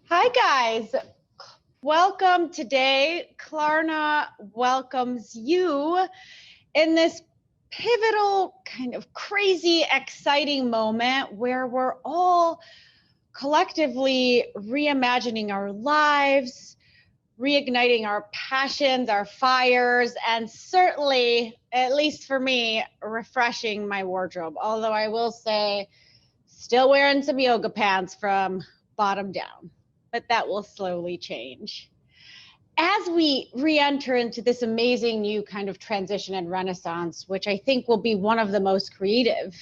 Hi, guys. Welcome today. Klarna welcomes you in this pivotal, kind of crazy, exciting moment where we're all collectively reimagining our lives, reigniting our passions, our fires, and certainly, at least for me, refreshing my wardrobe. Although I will say, still wearing some yoga pants from bottom down, but that will slowly change. As we re-enter into this amazing new kind of transition and renaissance, which I think will be one of the most creative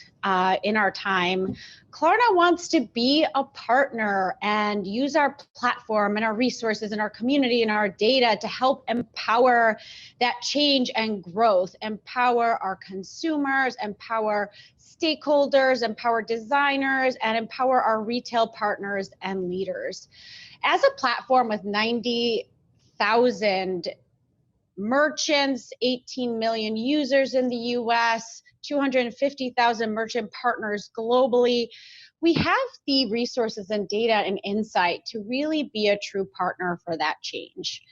in our time, Klarna wants to be a partner and use our platform and our resources and our community and our data to help empower that change and growth, empower our consumers, empower stakeholders, empower designers, and empower our retail partners and leaders. As a platform with 90,000 merchants, 18 million users in the US, 250,000 merchant partners globally, we have the resources and data and insight to really be a true partner for that change.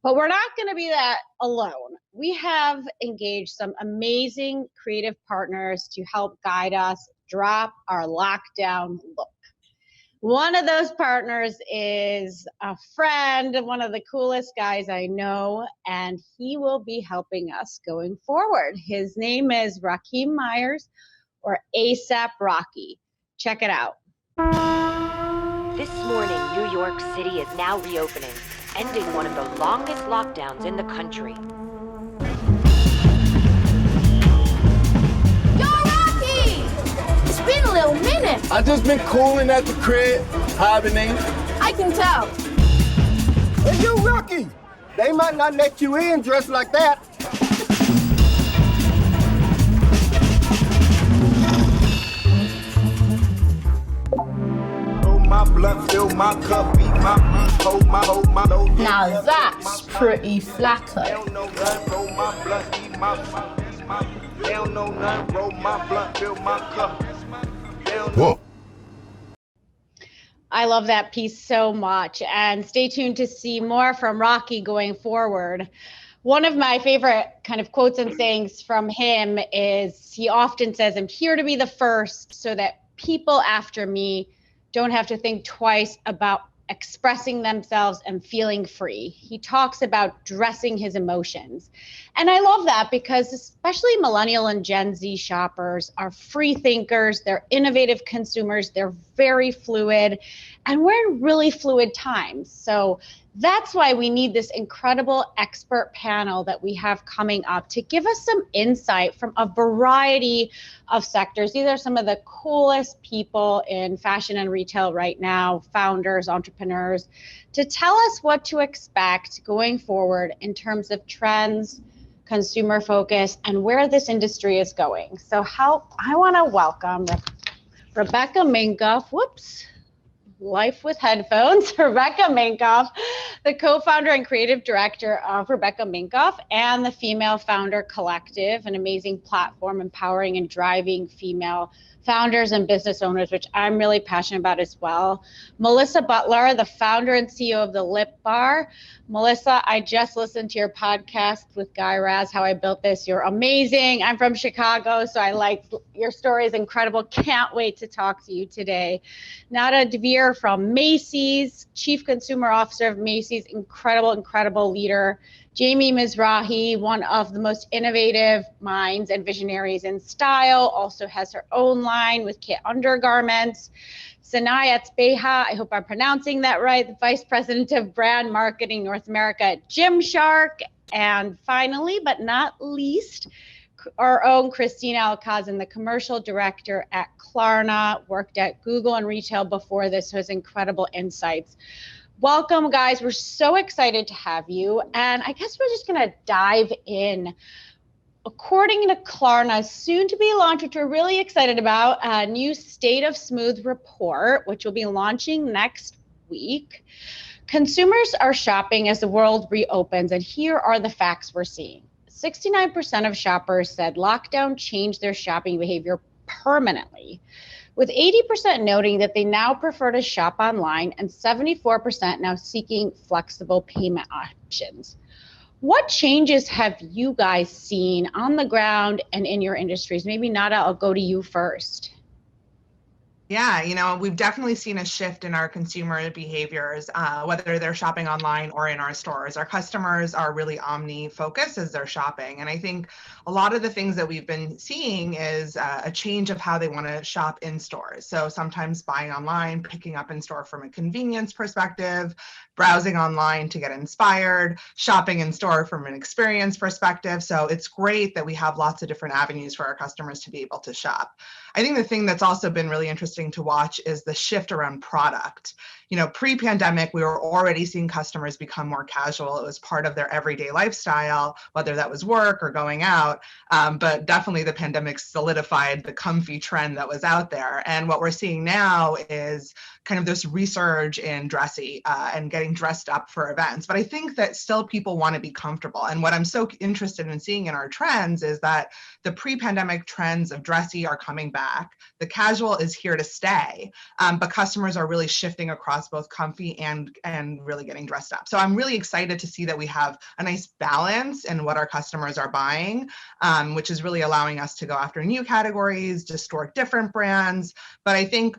But we're not going to be that alone. We have engaged some amazing creative partners to help guide us drop our lockdown look. One of those partners is a friend, one of the coolest guys I know, and he will be helping us going forward. His name is Rakeem Myers, or ASAP Rocky. Check it out. This morning, New York City is now reopening, ending one of the longest lockdowns in the country. It's been a little minute. I just been cooling at the crib, hibernating. I can tell. Hey, you Rocky! They might not let you in dressed like that. My blood, fill my cup, beat my hold my Now that's pretty flattering. roll my blood, eat my they don't know nothing, roll my blood, fill my cup. Whoa. I love that piece so much, and stay tuned to see more from Rocky going forward. One of my favorite kind of quotes and sayings from him is he often says, "I'm here to be the first so that people after me don't have to think twice about expressing themselves and feeling free." He talks about dressing his emotions. And I love that because especially millennial and Gen Z shoppers are free thinkers, they're innovative consumers, they're very fluid, and we're in really fluid times. So that's why we need this incredible expert panel that we have coming up to give us some insight from a variety of sectors. These are some of the coolest people in fashion and retail right now, founders, entrepreneurs, to tell us what to expect going forward in terms of trends, consumer focus, and where this industry is going. So I want to welcome Rebecca Minkoff. Life with headphones, Rebecca Minkoff, the co-founder and creative director of Rebecca Minkoff and the Female Founder Collective, an amazing platform empowering and driving female founders and business owners, which I'm really passionate about as well. Melissa Butler, the founder and CEO of the Lip Bar. Melissa, I just listened to your podcast with Guy Raz, How I Built This. You're amazing. I'm from Chicago, so I like your story is incredible. Can't wait to talk to you today. Nada Devere from Macy's, Chief Consumer Officer of Macy's, incredible leader. Jamie Mizrahi, one of the most innovative minds and visionaries in style, also has her own line with Kit Undergarments. Sanaya Tsbeha, I hope I'm pronouncing that right, the Vice President of Brand Marketing North America at Gymshark. And finally, but not least, our own Christina Alcazan, the Commercial Director at Klarna, worked at Google and retail before this, so has incredible insights. Welcome, guys. We're so excited to have you. And I guess we're just going to dive in. According to Klarna's soon to be launched, which we're really excited about, a new State of Smooth report, which will be launching next week. Consumers are shopping as the world reopens, and here are the facts we're seeing. 69% of shoppers said lockdown changed their shopping behavior permanently, with 80% noting that they now prefer to shop online and 74% now seeking flexible payment options. What changes have you guys seen on the ground and in your industries? Maybe Nada, I'll go to you first. Yeah, we've definitely seen a shift in our consumer behaviors, whether they're shopping online or in our stores. Our customers are really omni-focused as they're shopping. And I think a lot of the things that we've been seeing is a change of how they want to shop in stores. So sometimes buying online, picking up in store from a convenience perspective, browsing online to get inspired, shopping in store from an experience perspective. So it's great that we have lots of different avenues for our customers to be able to shop. I think the thing that's also been really interesting to watch is the shift around product. Pre-pandemic, we were already seeing customers become more casual. It was part of their everyday lifestyle, whether that was work or going out. But definitely the pandemic solidified the comfy trend that was out there. And what we're seeing now is kind of this resurge in dressy and getting dressed up for events. But I think that still people want to be comfortable. And what I'm so interested in seeing in our trends is that the pre-pandemic trends of dressy are coming back. The casual is here to stay, but customers are really shifting across both comfy and really getting dressed up. So I'm really excited to see that we have a nice balance in what our customers are buying, which is really allowing us to go after new categories, distort different brands. But I think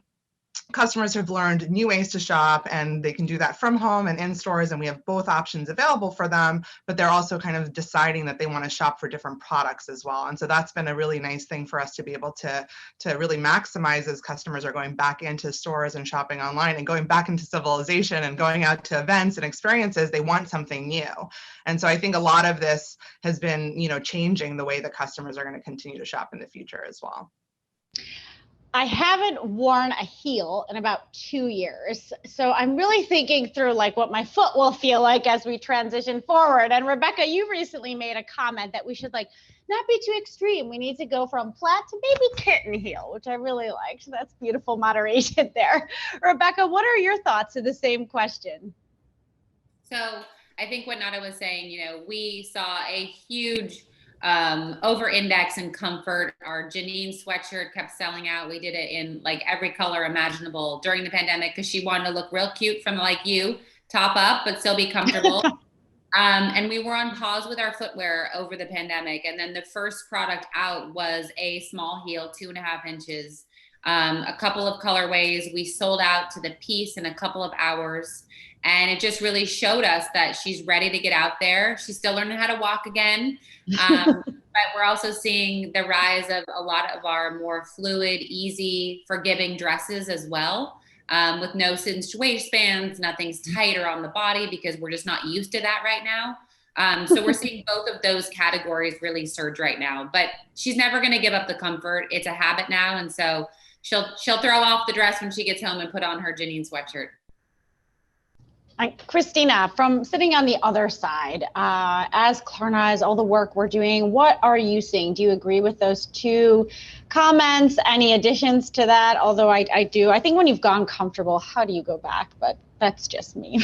customers have learned new ways to shop, and they can do that from home and in stores, and we have both options available for them, but they're also kind of deciding that they want to shop for different products as well. And so that's been a really nice thing for us to be able to really maximize as customers are going back into stores and shopping online and going back into civilization and going out to events and experiences. They want something new. And so I think a lot of this has been, changing the way that customers are going to continue to shop in the future as well. I haven't worn a heel in about 2 years. So I'm really thinking through what my foot will feel like as we transition forward. And Rebecca, you recently made a comment that we should not be too extreme. We need to go from flat to maybe kitten heel, which I really liked. That's beautiful moderation there. Rebecca, what are your thoughts to the same question? So I think what Nada was saying, we saw a huge over-index in comfort. Our Janine sweatshirt kept selling out. We did it in every color imaginable during the pandemic because she wanted to look real cute from you, top up, but still be comfortable. And we were on pause with our footwear over the pandemic. And then the first product out was a small heel, 2.5 inches, a couple of colorways. We sold out to the piece in a couple of hours. And it just really showed us that she's ready to get out there. She's still learning how to walk again. But we're also seeing the rise of a lot of our more fluid, easy, forgiving dresses as well, with no cinched waistbands, nothing's tighter on the body because we're just not used to that right now. So we're seeing both of those categories really surge right now. But she's never going to give up the comfort. It's a habit now. And so she'll throw off the dress when she gets home and put on her Janine sweatshirt. Christina, from sitting on the other side, as Klarna, as all the work we're doing, what are you seeing? Do you agree with those two comments? Any additions to that? Although I do. I think when you've gone comfortable, how do you go back? But that's just me.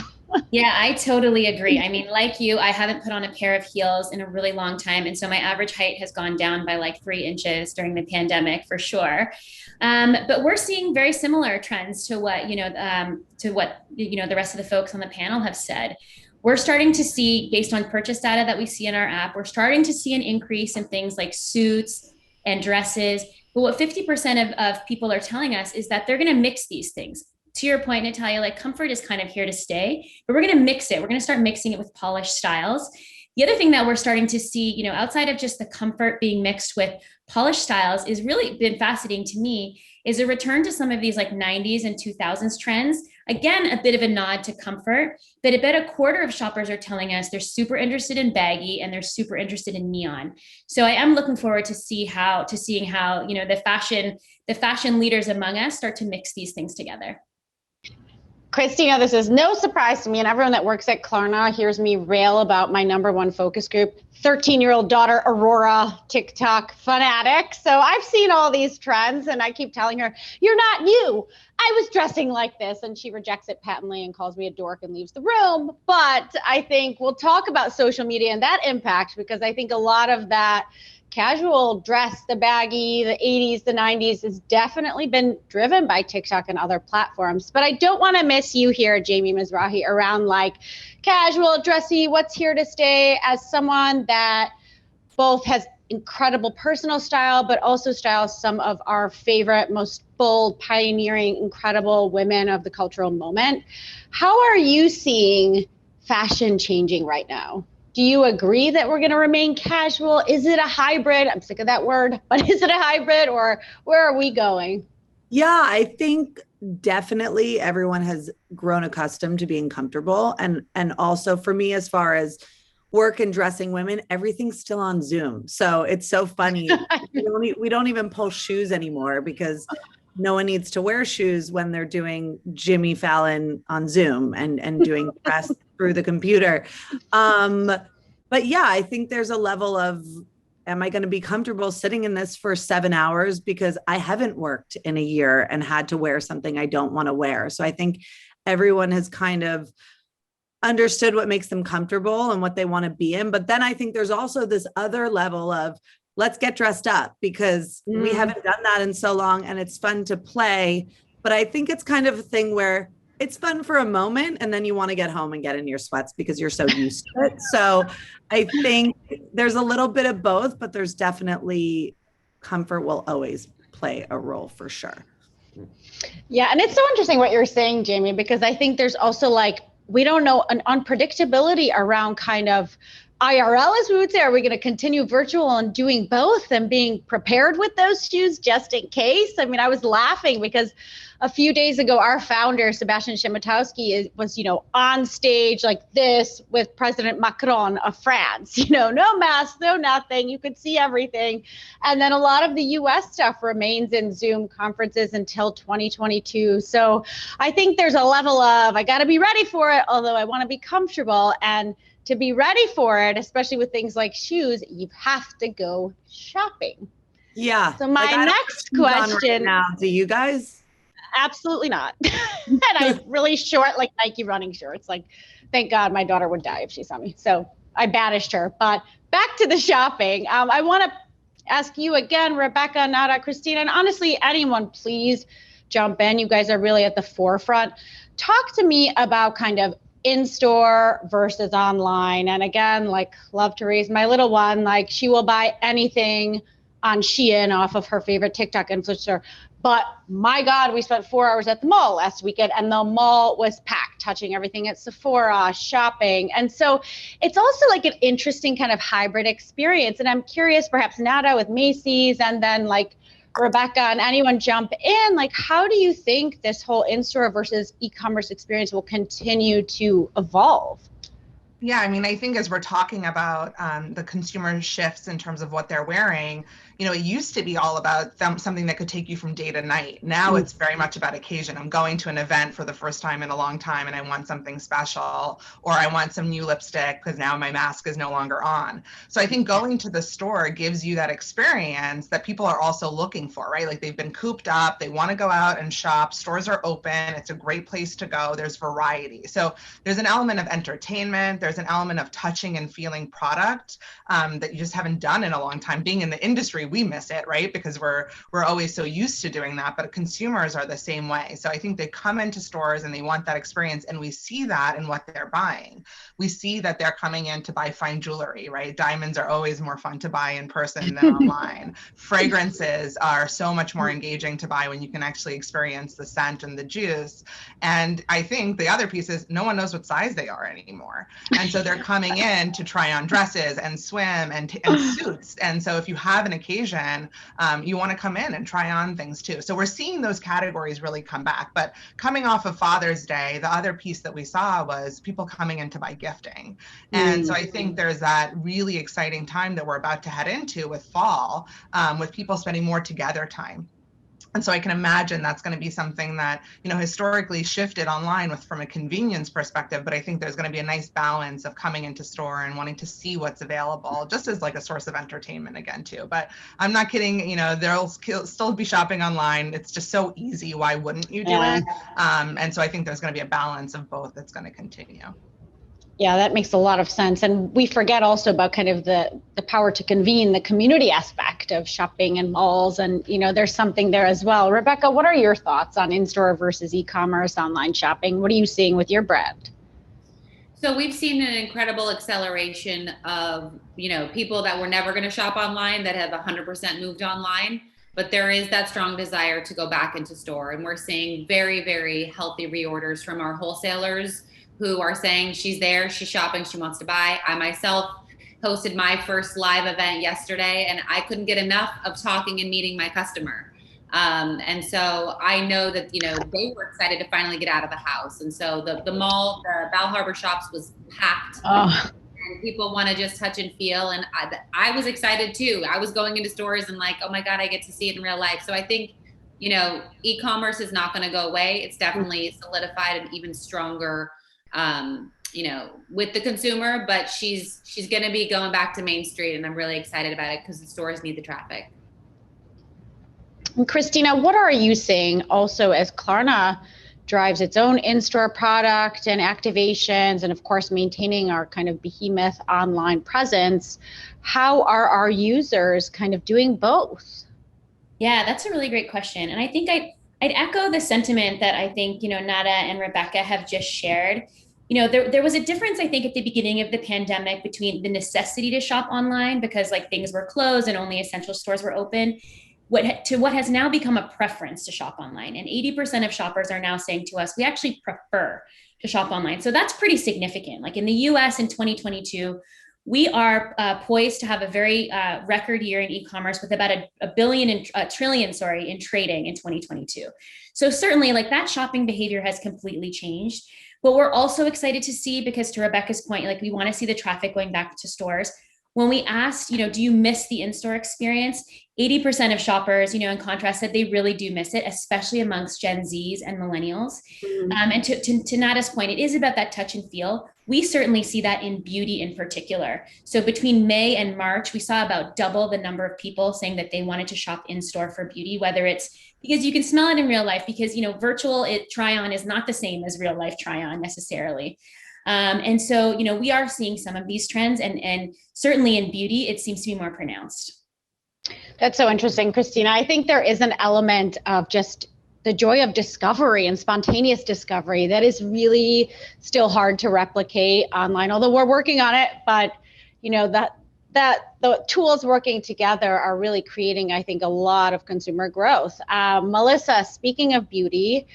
Yeah, I totally agree. I mean, like you, I haven't put on a pair of heels in a really long time. And so my average height has gone down by 3 inches during the pandemic for sure. But we're seeing very similar trends to what, the rest of the folks on the panel have said. We're starting to see, based on purchase data that we see in our app, we're starting to see an increase in things like suits and dresses. But what 50% of people are telling us is that they're going to mix these things. To your point, Natalia, comfort is kind of here to stay, but we're going to mix it. We're going to start mixing it with polished styles. The other thing that we're starting to see, outside of just the comfort being mixed with polished styles is really been fascinating to me is a return to some of these 90s and 2000s trends. Again, a bit of a nod to comfort, but about a quarter of shoppers are telling us they're super interested in baggy and they're super interested in neon. So I am looking forward to seeing how, the fashion leaders among us start to mix these things together. Christina, this is no surprise to me, and everyone that works at Klarna hears me rail about my #1 focus group, 13-year-old daughter, Aurora, TikTok fanatic. So I've seen all these trends and I keep telling her, you're not you. I was dressing like this. And she rejects it patently and calls me a dork and leaves the room. But I think we'll talk about social media and that impact, because I think a lot of that casual dress, the baggy, the 80s, the 90s has definitely been driven by TikTok and other platforms. But I don't want to miss you here, Jamie Mizrahi, around like casual, dressy, what's here to stay, as someone that both has incredible personal style, but also styles some of our favorite, most bold, pioneering, incredible women of the cultural moment. How are you seeing fashion changing right now? Do you agree that we're going to remain casual? Is it a hybrid? I'm sick of that word, but is it a hybrid, or where are we going? Yeah, I think definitely everyone has grown accustomed to being comfortable. And also for me, as far as work and dressing women, everything's still on Zoom. So it's so funny. We don't even pull shoes anymore because no one needs to wear shoes when they're doing Jimmy Fallon on Zoom and doing press through the computer. But yeah, I think there's a level of, am I going to be comfortable sitting in this for 7 hours because I haven't worked in a year and had to wear something I don't want to wear? So I think everyone has kind of understood what makes them comfortable and what they want to be in. But then I think there's also this other level of, let's get dressed up, because we haven't done that in so long and it's fun to play. But I think it's kind of a thing where it's fun for a moment and then you want to get home and get in your sweats because you're so used to it. So I think there's a little bit of both, but there's definitely comfort will always play a role for sure. Yeah, and it's so interesting what you're saying, Jamie, because I think there's also like, we don't know, an unpredictability around kind of IRL, as we would say. Are we going to continue virtual and doing both and being prepared with those shoes just in case? I mean, I was laughing because a few days ago, our founder, Sebastian Szymatowski, was, on stage like this with President Macron of France, no mask, no nothing. You could see everything. And then a lot of the US stuff remains in Zoom conferences until 2022. So I think there's a level of, I got to be ready for it, although I want to be comfortable. And to be ready for it, especially with things like shoes, you have to go shopping. Yeah. So my next question. Right now, do you guys? Absolutely not. And I really short, like Nike running shorts. Like, thank God my daughter would die if she saw me. So I banished her. But back to the shopping. I want to ask you again, Rebecca, Nada, Christina, and honestly, anyone, please jump in. You guys are really at the forefront. Talk to me about kind of in-store versus online. And again, like, love to raise my little one. Like, she will buy anything on Shein off of her favorite TikTok influencer. But my God, we spent 4 hours at the mall last weekend and the mall was packed, touching everything at Sephora, shopping. And so it's also like an interesting kind of hybrid experience. And I'm curious, perhaps Nada with Macy's, and then like Rebecca and anyone jump in, like, how do you think this whole in-store versus e-commerce experience will continue to evolve? Yeah, I mean, I think as we're talking about the consumer shifts in terms of what they're wearing, it used to be all about something that could take you from day to night. Now it's very much about occasion. I'm going to an event for the first time in a long time and I want something special, or I want some new lipstick because now my mask is no longer on. So I think going to the store gives you that experience that people are also looking for, right? Like, they've been cooped up, they want to go out and shop, stores are open, it's a great place to go, there's variety. So there's an element of entertainment, there's an element of touching and feeling product that you just haven't done in a long time. Being in the industry, we miss it, right? Because we're always so used to doing that, but consumers are the same way. So I think they come into stores and they want that experience, and we see that in what they're buying. We see that they're coming in to buy fine jewelry, right? Diamonds are always more fun to buy in person than online. Fragrances are so much more engaging to buy when you can actually experience the scent and the juice. And I think the other piece is no one knows what size they are anymore. And so they're coming in to try on dresses and swim and suits. And so if you have an occasion, you want to come in and try on things too. So we're seeing those categories really come back. But coming off of Father's Day, the other piece that we saw was people coming in to buy gifting. And so I think there's that really exciting time that we're about to head into with fall, with people spending more together time. And so I can imagine that's going to be something that, historically shifted online from a convenience perspective, but I think there's going to be a nice balance of coming into store and wanting to see what's available, just as like a source of entertainment again too. But I'm not kidding, they'll still be shopping online. It's just so easy. Why wouldn't you do it? And so I think there's going to be a balance of both that's going to continue. Yeah, that makes a lot of sense. And we forget also about kind of the power to convene, the community aspect of shopping in malls. And, there's something there as well. Rebecca, what are your thoughts on in-store versus e-commerce, online shopping? What are you seeing with your brand? So we've seen an incredible acceleration of, people that were never going to shop online that have 100% moved online. But there is that strong desire to go back into store. And we're seeing very, very healthy reorders from our wholesalers who are saying she's there, she's shopping, she wants to buy. I myself hosted my first live event yesterday, and I couldn't get enough of talking and meeting my customer. And so I know that, they were excited to finally get out of the house. And so the mall, the Bal Harbor shops was packed. And people want to just touch and feel. And I was excited too. I was going into stores and like, oh my God, I get to see it in real life. So I think, e-commerce is not going to go away. It's definitely solidified and even stronger with the consumer, but she's going to be going back to Main Street, and I'm really excited about it because the stores need the traffic. And Christina, what are you seeing also as Klarna drives its own in-store product and activations, and of course maintaining our kind of behemoth online presence? How are our users kind of doing both? Yeah, that's a really great question. And I think I'd echo the sentiment that I think, Nada and Rebecca have just shared. There was a difference, I think, at the beginning of the pandemic between the necessity to shop online because like things were closed and only essential stores were open, what has now become a preference to shop online. And 80% of shoppers are now saying to us, we actually prefer to shop online. So that's pretty significant. Like in the US in 2022, we are poised to have a very record year in e-commerce with about a trillion in trading in 2022. So certainly like that shopping behavior has completely changed. But we're also excited to see, because to Rebecca's point, like we want to see the traffic going back to stores. When we asked, do you miss the in-store experience? 80% of shoppers, in contrast, said they really do miss it, especially amongst Gen Zs and millennials. And to Nada's point, it is about that touch and feel. We certainly see that in beauty in particular. So between May and March, we saw about double the number of people saying that they wanted to shop in store for beauty, whether it's because you can smell it in real life, because, virtual try on is not the same as real life try on necessarily. And so, we are seeing some of these trends, and certainly in beauty, it seems to be more pronounced. That's so interesting, Christina. I think there is an element of just the joy of discovery and spontaneous discovery that is really still hard to replicate online, although we're working on it. But, that the tools working together are really creating, I think, a lot of consumer growth. Melissa, speaking of beauty,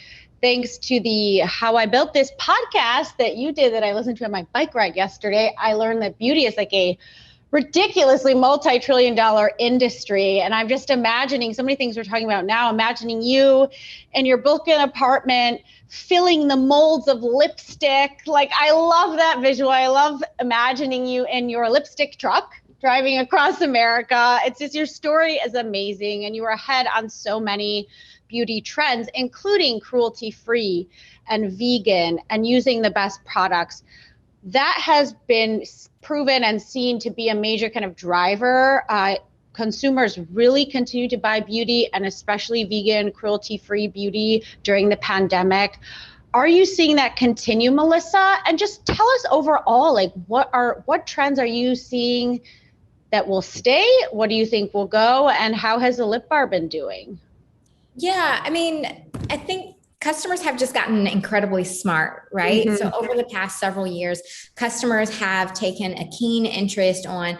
thanks to the How I Built This podcast that you did that I listened to on my bike ride yesterday, I learned that beauty is like a ridiculously multi-trillion-dollar industry. And I'm just imagining so many things we're talking about now, imagining you in your Brooklyn apartment, filling the molds of lipstick. Like, I love that visual. I love imagining you in your lipstick truck driving across America. It's just, your story is amazing, and you are ahead on so many beauty trends, including cruelty-free and vegan and using the best products. That has been proven and seen to be a major kind of driver. Consumers really continue to buy beauty, and especially vegan, cruelty-free beauty during the pandemic. Are you seeing that continue, Melissa? And just tell us overall, like what trends are you seeing that will stay? What do you think will go? And how has the lip bar been doing? Yeah, I mean, I think customers have just gotten incredibly smart, right? So over the past several years, customers have taken a keen interest on,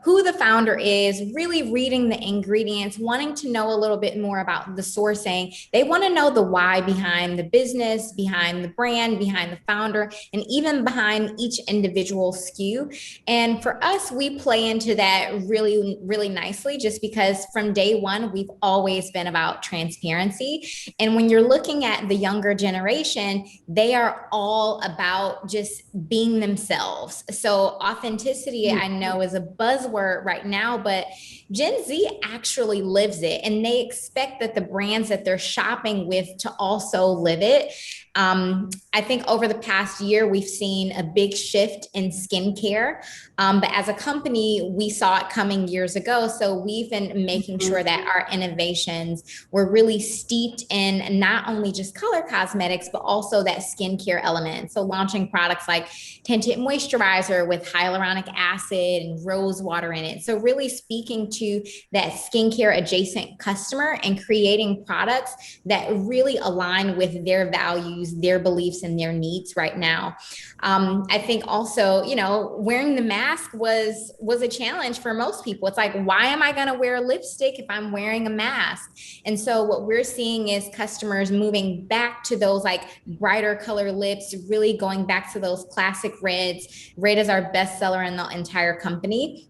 who the founder is, really reading the ingredients, wanting to know a little bit more about the sourcing. They want to know the why behind the business, behind the brand, behind the founder, and even behind each individual SKU. And for us, we play into that really, really nicely, just because from day one, we've always been about transparency. And when you're looking at at the younger generation, they are all about just being themselves. So authenticity, I know, is a buzzword right now, but Gen Z actually lives it, and they expect that the brands that they're shopping with to also live it. I think over the past year, we've seen a big shift in skincare. But as a company, we saw it coming years ago. So we've been making sure that our innovations were really steeped in not only just color cosmetics, but also that skincare element. So launching products like tinted moisturizer with hyaluronic acid and rose water in it. So really speaking to that skincare adjacent customer and creating products that really align with their values, their beliefs, and their needs right now. I think also, you know, wearing the mask was a challenge for most people. It's like, why am I going to wear lipstick if I'm wearing a mask? And so what we're seeing is customers moving back to those like brighter color lips, really going back to those classic reds. Red is our best seller in the entire company.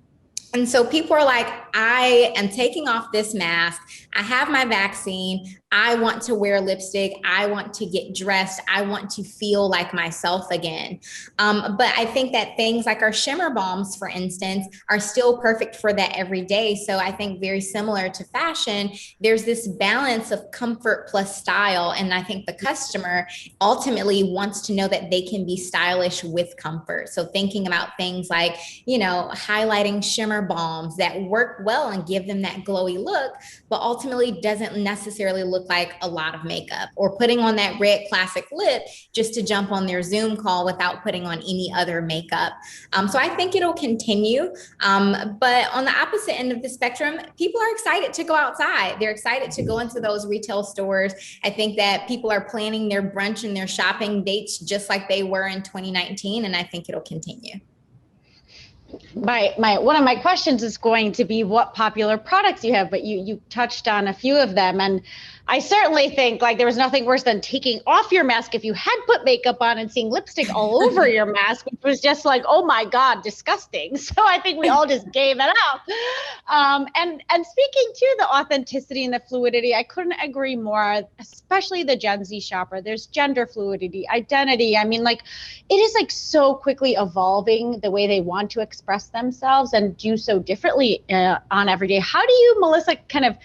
And so people are like, I am taking off this mask. I have my vaccine. I want to wear lipstick. I want to get dressed. I want to feel like myself again. But I think that things like our shimmer balms, for instance, are still perfect for that every day. So I think very similar to fashion, there's this balance of comfort plus style. And I think the customer ultimately wants to know that they can be stylish with comfort. So thinking about things like, you know, highlighting shimmer balms that work well and give them that glowy look, but ultimately doesn't necessarily look like a lot of makeup, or putting on that red classic lip just to jump on their Zoom call without putting on any other makeup. So I think it'll continue. But on the opposite end of the spectrum, people are excited to go outside. They're excited to go into those retail stores. I think that people are planning their brunch and their shopping dates just like they were in 2019. And I think it'll continue. My one of my questions is going to be what popular products you have, but you touched on a few of them, and I certainly think like there was nothing worse than taking off your mask if you had put makeup on and seeing lipstick all over your mask, which was just like, oh my God, disgusting. So I think we all just gave it up. And speaking to the authenticity and the fluidity, I couldn't agree more, especially the Gen Z shopper. There's gender fluidity, identity. I mean, like it is like so quickly evolving the way they want to express themselves and do so differently on every day. How do you, Melissa, kind of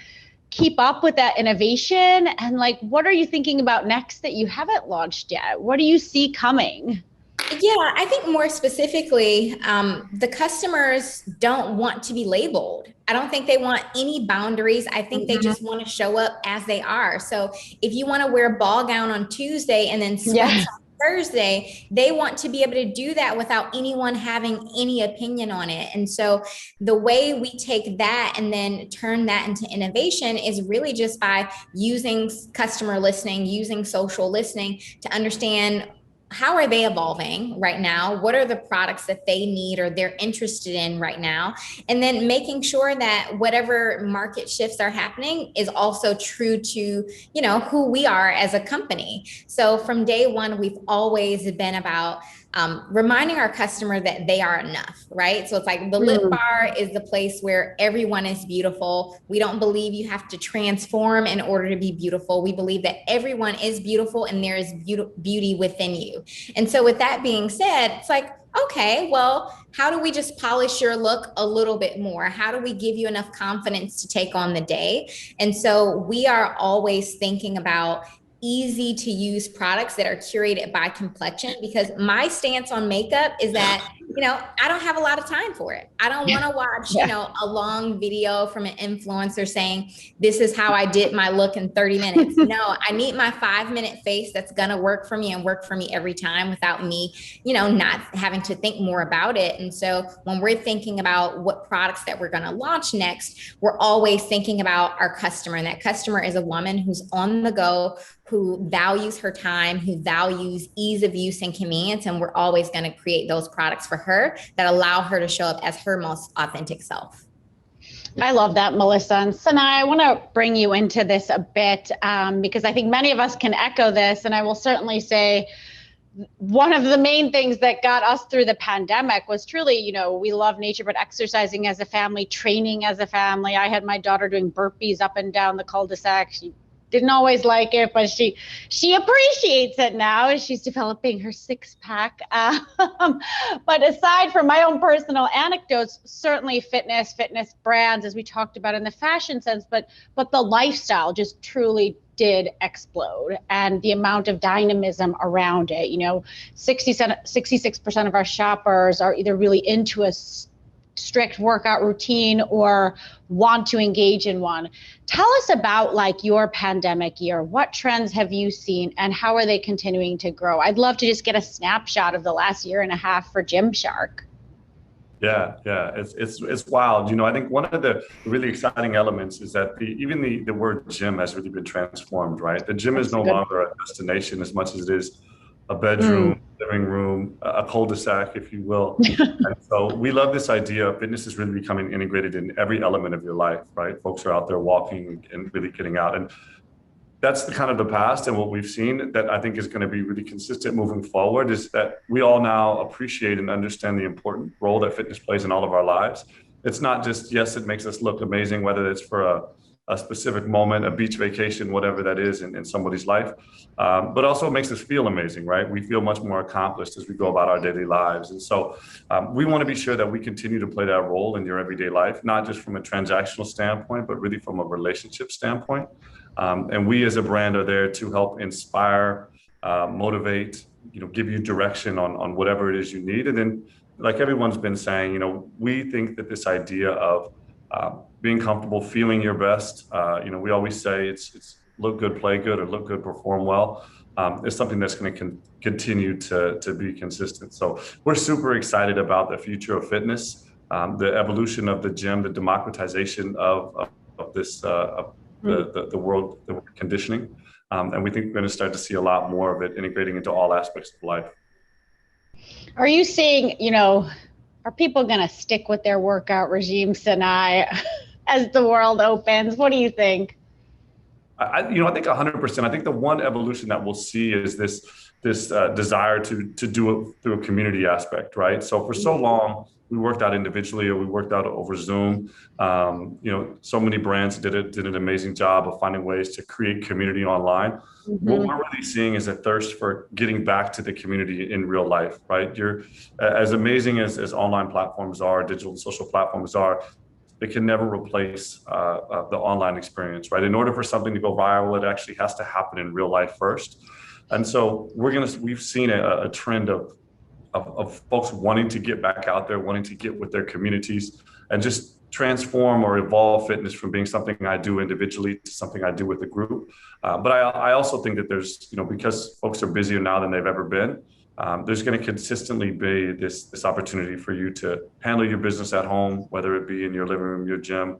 keep up with that innovation? And like, what are you thinking about next that you haven't launched yet? What do you see coming? Yeah, I think more specifically, the customers don't want to be labeled. I don't think they want any boundaries. I think they just want to show up as they are. So if you want to wear a ball gown on Tuesday and then sweats on Thursday, they want to be able to do that without anyone having any opinion on it. And so the way we take that and then turn that into innovation is really just by using customer listening, using social listening to understand how are they evolving right now? What are the products that they need or they're interested in right now? And then making sure that whatever market shifts are happening is also true to, you know, who we are as a company. So from day one, we've always been about reminding our customer that they are enough, right? So it's like the lip bar is the place where everyone is beautiful. We don't believe you have to transform in order to be beautiful. We believe that everyone is beautiful and there is beauty within you. And so with that being said, it's like, okay, well, how do we just polish your look a little bit more? How do we give you enough confidence to take on the day? And so we are always thinking about easy to use products that are curated by complexion, because my stance on makeup is that, you know, I don't have a lot of time for it. I don't want to watch, you know, a long video from an influencer saying, this is how I did my look in 30 minutes. No, I need my 5-minute face that's going to work for me and work for me every time without me, you know, not having to think more about it. And so when we're thinking about what products that we're going to launch next, we're always thinking about our customer. And that customer is a woman who's on the go, who values her time, who values ease of use and convenience. And we're always going to create those products for her that allow her to show up as her most authentic self. I love that, Melissa. And Sanaa, I want to bring you into this a bit because I think many of us can echo this. And I will certainly say one of the main things that got us through the pandemic was truly, you know, we love nature, but exercising as a family, training as a family. I had my daughter doing burpees up and down the cul-de-sac. She didn't always like it, but she appreciates it now as she's developing her six-pack. But aside from my own personal anecdotes, certainly fitness brands, as we talked about in the fashion sense, but the lifestyle just truly did explode, and the amount of dynamism around it. 66% of our shoppers are either really into a strict workout routine or want to engage in one. Tell us about like your pandemic year. What trends have you seen and how are they continuing to grow? I'd love to just get a snapshot of the last year and a half for Gymshark. Yeah, it's wild. I think one of the really exciting elements is that even the word gym has really been transformed, right? The gym is no longer a destination as much as it is a bedroom, living room, a cul-de-sac, if you will. And so we love this idea of fitness is really becoming integrated in every element of your life, right? Folks are out there walking and really getting out. And that's the kind of the past, and what we've seen that I think is going to be really consistent moving forward is that we all now appreciate and understand the important role that fitness plays in all of our lives. It's not just, yes, it makes us look amazing, whether it's for a specific moment, a beach vacation, whatever that is in somebody's life, but also it makes us feel amazing, right? We feel much more accomplished as we go about our daily lives. And so we want to be sure that we continue to play that role in your everyday life, not just from a transactional standpoint, but really from a relationship standpoint. And we as a brand are there to help inspire, motivate, give you direction on whatever it is you need. And then, like everyone's been saying, we think that this idea of being comfortable, feeling your best, we always say it's look good, play good, or look good, perform well, is something that's going to continue to be consistent. So we're super excited about the future of fitness, the evolution of the gym, the democratization of this, the world, the conditioning. And we think we're going to start to see a lot more of it integrating into all aspects of life. Are you seeing, are people going to stick with their workout regimes tonight as the world opens? What do you think? I think 100%. I think the one evolution that we'll see is this desire to do it through a community aspect, right? So for so long, we worked out individually or we worked out over Zoom. So many brands did an amazing job of finding ways to create community online. Mm-hmm. What we're really seeing is a thirst for getting back to the community in real life, right? You're as amazing as online platforms are, digital social platforms are, it can never replace the online experience, right? In order for something to go viral, it actually has to happen in real life first. And so we've seen a trend of folks wanting to get back out there, wanting to get with their communities and just transform or evolve fitness from being something I do individually to something I do with a group. But I also think that there's, because folks are busier now than they've ever been, there's going to consistently be this opportunity for you to handle your business at home, whether it be in your living room, your gym,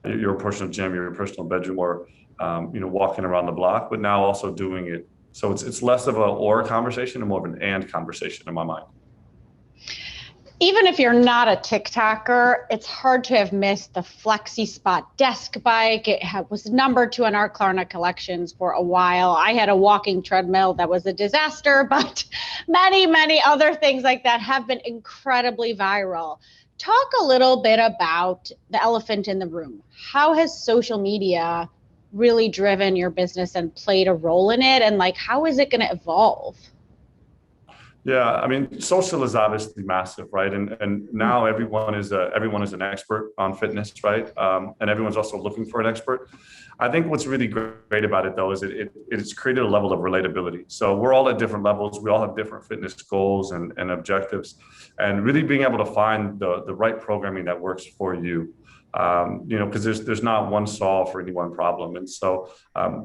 your personal gym, your personal bedroom, or walking around the block, but now also doing it. So it's less of a or conversation and more of an and conversation in my mind. Even if you're not a TikToker, it's hard to have missed the Flexi Spot desk bike. It was number 2 in our Klarna collections for a while. I had a walking treadmill that was a disaster, but many, many other things like that have been incredibly viral. Talk a little bit about the elephant in the room. How has social media really driven your business and played a role in it? And how is it going to evolve? Yeah, I mean, social is obviously massive, right? And now everyone is an expert on fitness, right? And everyone's also looking for an expert. I think what's really great about it, though, is it's created a level of relatability. So we're all at different levels. We all have different fitness goals and objectives, and really being able to find the right programming that works for you. Because there's not one solve for any one problem. And so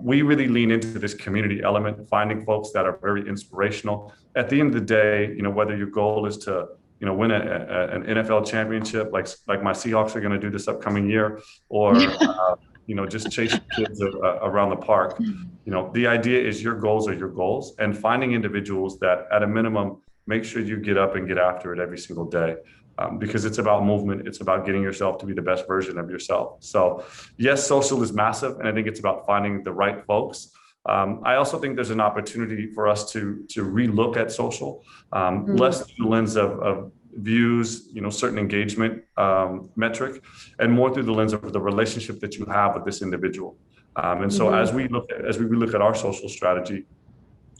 we really lean into this community element, finding folks that are very inspirational. At the end of the day, whether your goal is to, win an NFL championship, like my Seahawks are going to do this upcoming year, or, just chasing kids around the park, the idea is your goals are your goals, and finding individuals that at a minimum, make sure you get up and get after it every single day. Because it's about movement, it's about getting yourself to be the best version of yourself. So yes, social is massive, and I think it's about finding the right folks. I also think there's an opportunity for us to relook at social, less through the lens of views, certain engagement metric, and more through the lens of the relationship that you have with this individual. And so as we look at our social strategy,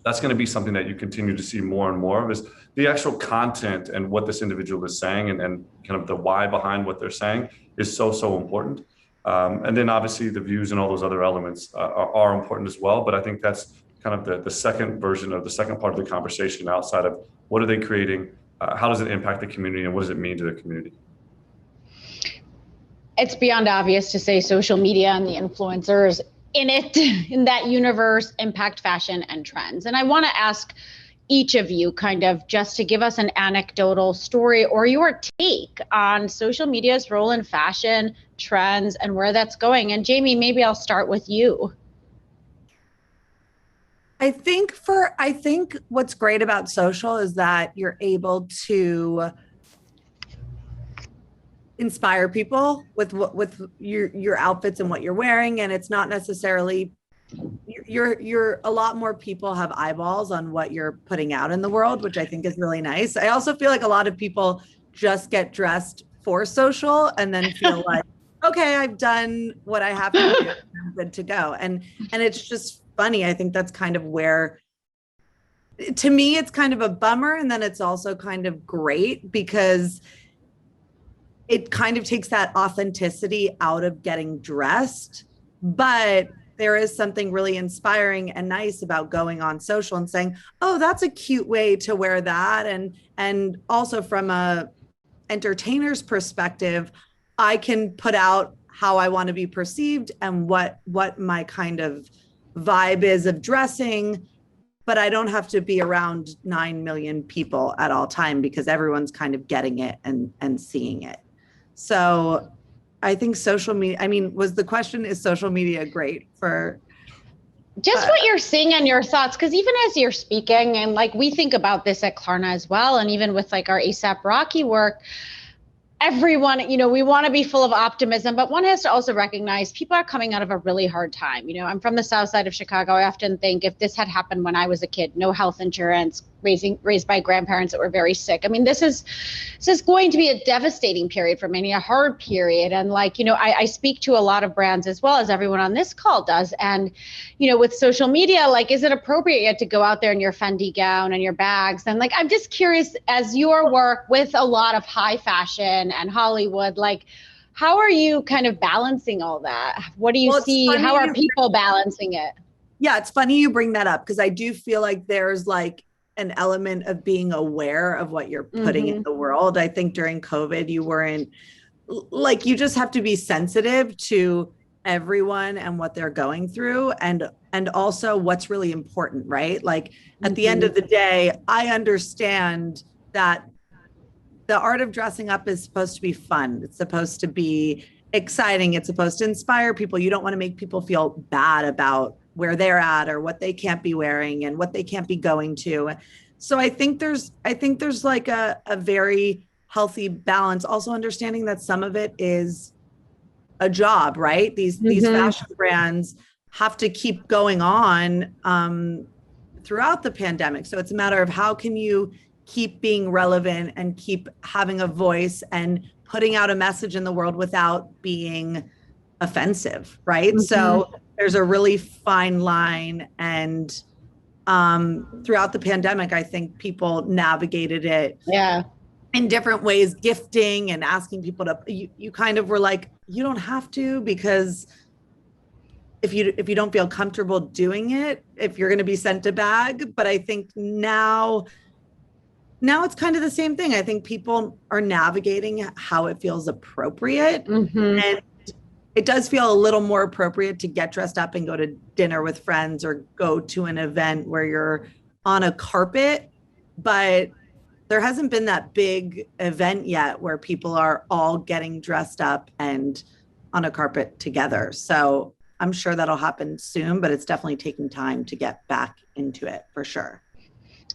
that's going to be something that you continue to see more and more of, is the actual content and what this individual is saying, and kind of the why behind what they're saying is so important. And then obviously the views and all those other elements are important as well. But I think that's kind of the second version of the second part of the conversation, outside of what are they creating, how does it impact the community, and what does it mean to the community? It's beyond obvious to say social media and the influencers in that universe impact fashion and trends. And I want to ask each of you kind of just to give us an anecdotal story or your take on social media's role in fashion, trends, and where that's going. And Jamie, maybe I'll start with you. I think what's great about social is that you're able to inspire people with your outfits and what you're wearing, and it's not necessarily you're a lot more people have eyeballs on what you're putting out in the world, which I think is really nice. I also feel like a lot of people just get dressed for social and then feel like, okay, I've done what I have to do, I'm good to go. And it's just funny. I think that's kind of where, to me, it's kind of a bummer, and then it's also kind of great because it kind of takes that authenticity out of getting dressed. But there is something really inspiring and nice about going on social and saying, oh, that's a cute way to wear that. And also from a entertainer's perspective, I can put out how I want to be perceived and what my kind of vibe is of dressing, but I don't have to be around 9 million people at all time because everyone's kind of getting it and seeing it. So I think social media, I mean, was the question, is social media great for? Just what you're seeing and your thoughts, because even as you're speaking, and like we think about this at Klarna as well, and even with like our ASAP Rocky work, everyone, we want to be full of optimism, but one has to also recognize people are coming out of a really hard time. I'm from the south side of Chicago. I often think if this had happened when I was a kid, no health insurance, raised by grandparents that were very sick. I mean, this is going to be a devastating period for many, a hard period. And I speak to a lot of brands as well as everyone on this call does. And, with social media, is it appropriate yet to go out there in your Fendi gown and your bags? And I'm just curious, as your work with a lot of high fashion and Hollywood, how are you kind of balancing all that? What do you see? How are people balancing it? Yeah, it's funny you bring that up because I do feel like there's an element of being aware of what you're putting in the world. I think during COVID, you weren't you just have to be sensitive to everyone and what they're going through and also what's really important, right? At the end of the day, I understand that the art of dressing up is supposed to be fun. It's supposed to be exciting. It's supposed to inspire people. You don't want to make people feel bad about where they're at or what they can't be wearing and what they can't be going to. So I think there's a very healthy balance. Also understanding that some of it is a job, right? These fashion brands have to keep going on throughout the pandemic. So it's a matter of how can you keep being relevant and keep having a voice and putting out a message in the world without being offensive, right? So there's a really fine line. And throughout the pandemic, I think people navigated it in different ways, gifting and asking people to, you kind of were like, you don't have to, because if you don't feel comfortable doing it, if you're going to be sent a bag. But I think now it's kind of the same thing. I think people are navigating how it feels appropriate. And it does feel a little more appropriate to get dressed up and go to dinner with friends or go to an event where you're on a carpet. But there hasn't been that big event yet where people are all getting dressed up and on a carpet together. So I'm sure that'll happen soon, but it's definitely taking time to get back into it for sure.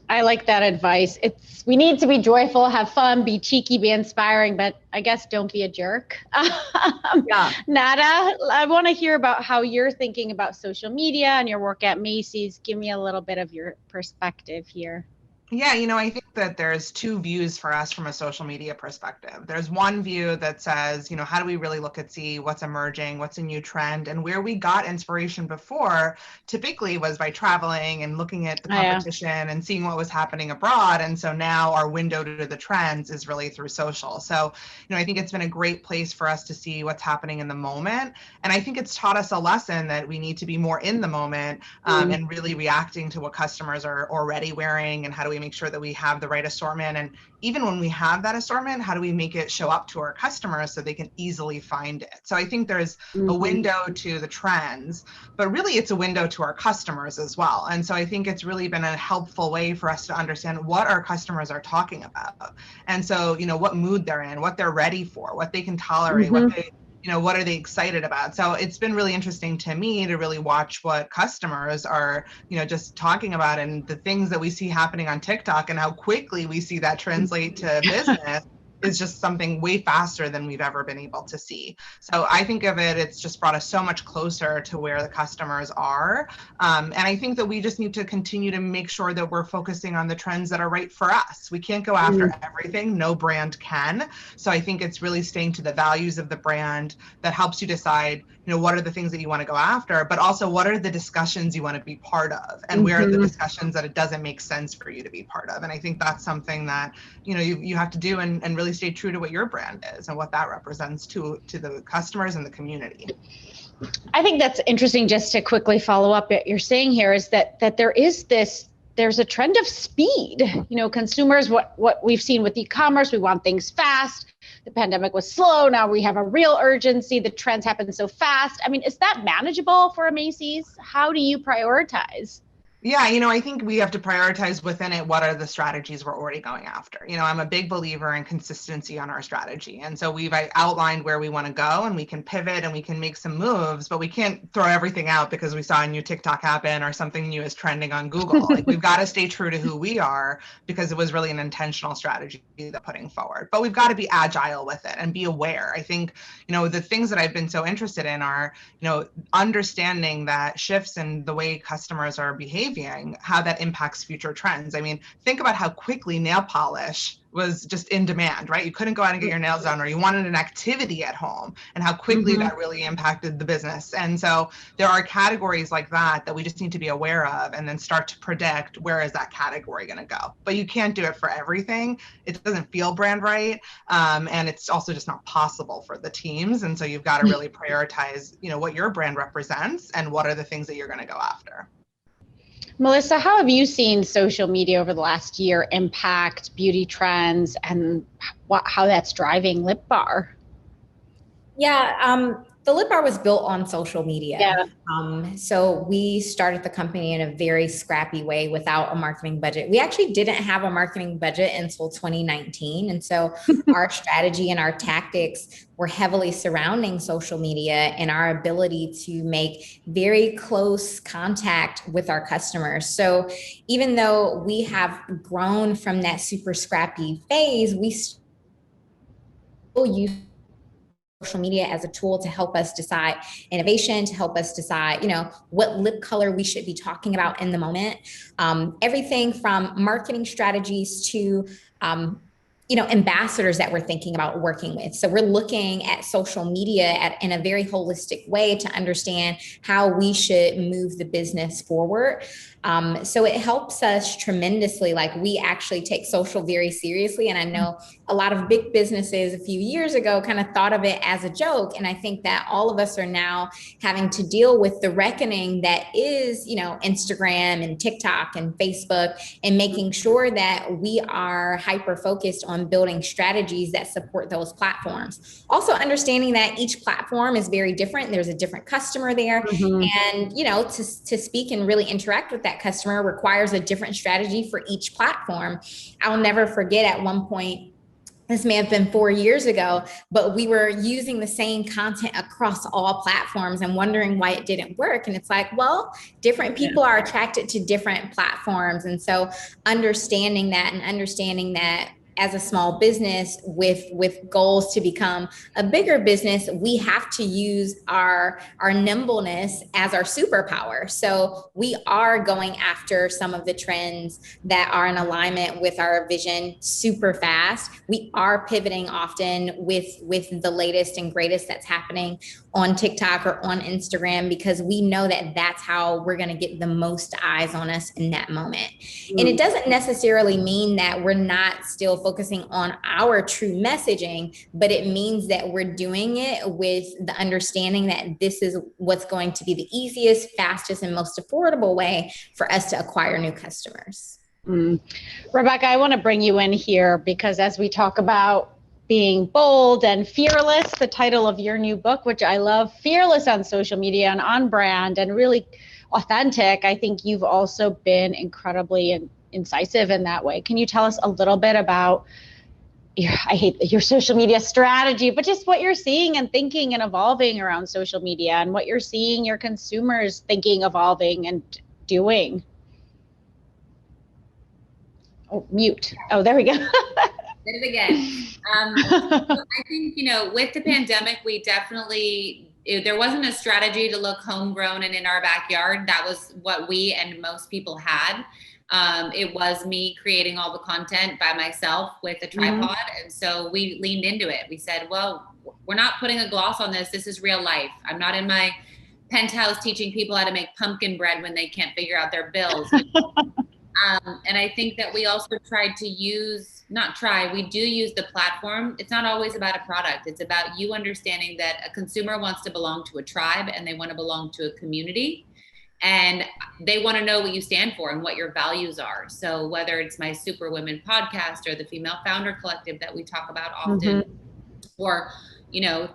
I like that advice. We need to be joyful, have fun, be cheeky, be inspiring, but I guess don't be a jerk. Nada, I want to hear about how you're thinking about social media and your work at Macy's. Give me a little bit of your perspective here. Yeah, I think that there's two views for us from a social media perspective. There's one view that says, how do we really look at see what's emerging, what's a new trend, and where we got inspiration before typically was by traveling and looking at the competition and seeing what was happening abroad. And so now our window to the trends is really through social. So, I think it's been a great place for us to see what's happening in the moment. And I think it's taught us a lesson that we need to be more in the moment and really reacting to what customers are already wearing, and how do we make sure that we have the right assortment, and even when we have that assortment, how do we make it show up to our customers so they can easily find it. So I think there's a window to the trends, but really it's a window to our customers as well. And so I think it's really been a helpful way for us to understand what our customers are talking about, and so what mood they're in, what they're ready for, what they can tolerate, what are they excited about. So it's been really interesting to me to really watch what customers are just talking about, and the things that we see happening on TikTok and how quickly we see that translate to business is just something way faster than we've ever been able to see. So I think of it, it's just brought us so much closer to where the customers are. And I think that we just need to continue to make sure that we're focusing on the trends that are right for us. We can't go after everything. No brand can. So I think it's really staying to the values of the brand that helps you decide, what are the things that you want to go after, but also what are the discussions you want to be part of, and where are the discussions that it doesn't make sense for you to be part of. And I think that's something that, you have to do, and really stay true to what your brand is and what that represents to the customers and the community. I think that's interesting. Just to quickly follow up, what you're saying here is that there's a trend of speed. Consumers, what we've seen with e-commerce, we want things fast. The pandemic was slow. Now we have a real urgency. The trends happen so fast. I mean, is that manageable for a Macy's? How do you prioritize? Yeah, I think we have to prioritize within it what are the strategies we're already going after. I'm a big believer in consistency on our strategy. And so we've outlined where we want to go, and we can pivot and we can make some moves, but we can't throw everything out because we saw a new TikTok happen or something new is trending on Google. Like, we've got to stay true to who we are, because it was really an intentional strategy that putting forward. But we've got to be agile with it and be aware. I think, the things that I've been so interested in are, understanding that shifts in the way customers are behaving, how that impacts future trends. I mean, think about how quickly nail polish was just in demand, right? You couldn't go out and get your nails done, or you wanted an activity at home, and how quickly that really impacted the business. And so there are categories like that that we just need to be aware of, and then start to predict where is that category going to go. But you can't do it for everything. It doesn't feel brand right. And it's also just not possible for the teams. And so you've got to really prioritize, what your brand represents and what are the things that you're going to go after. Melissa, how have you seen social media over the last year impact beauty trends, and how that's driving Lip Bar? Yeah, the Lip Bar was built on social media. Yeah. So we started the company in a very scrappy way without a marketing budget. We actually didn't have a marketing budget until 2019. And so our strategy and our tactics were heavily surrounding social media and our ability to make very close contact with our customers. So even though we have grown from that super scrappy phase, we still use social media as a tool to help us decide innovation, to help us decide, what lip color we should be talking about in the moment. Everything from marketing strategies to, ambassadors that we're thinking about working with. So we're looking at social media in a very holistic way to understand how we should move the business forward. So it helps us tremendously. Like, we actually take social very seriously. And I know a lot of big businesses a few years ago kind of thought of it as a joke. And I think that all of us are now having to deal with the reckoning that is, Instagram and TikTok and Facebook, and making sure that we are hyper focused on building strategies that support those platforms. Also understanding that each platform is very different. There's a different customer there. And, to speak and really interact with that customer requires a different strategy for each platform. I'll never forget, at one point, this may have been 4 years ago, but we were using the same content across all platforms and wondering why it didn't work. And it's like, well, different people are attracted to different platforms. And so understanding that as a small business with goals to become a bigger business, we have to use our nimbleness as our superpower. So we are going after some of the trends that are in alignment with our vision super fast. We are pivoting often with the latest and greatest that's happening on TikTok or on Instagram, because we know that that's how we're going to get the most eyes on us in that moment. And it doesn't necessarily mean that we're not still focusing on our true messaging, but it means that we're doing it with the understanding that this is what's going to be the easiest, fastest, and most affordable way for us to acquire new customers. Rebecca, I want to bring you in here because as we talk about being bold and fearless, the title of your new book, which I love, Fearless on Social Media and on brand and really authentic, I think you've also been incredibly incisive in that way. Can you tell us a little bit about your social media strategy, but just what you're seeing and thinking and evolving around social media and what you're seeing your consumers thinking, evolving, and doing? Oh, mute. Oh, there we go. Did it again. I think, with the pandemic, we definitely, there wasn't a strategy to look homegrown and in our backyard. That was what we and most people had. It was me creating all the content by myself with a tripod. And so we leaned into it. We said, well, we're not putting a gloss on this. This is real life. I'm not in my penthouse teaching people how to make pumpkin bread when they can't figure out their bills. And I think that we also tried to we do use the platform. It's not always about a product. It's about you understanding that a consumer wants to belong to a tribe and they want to belong to a community. And they want to know what you stand for and what your values are. So whether it's my Super Women podcast or the Female Founder Collective that we talk about often, or,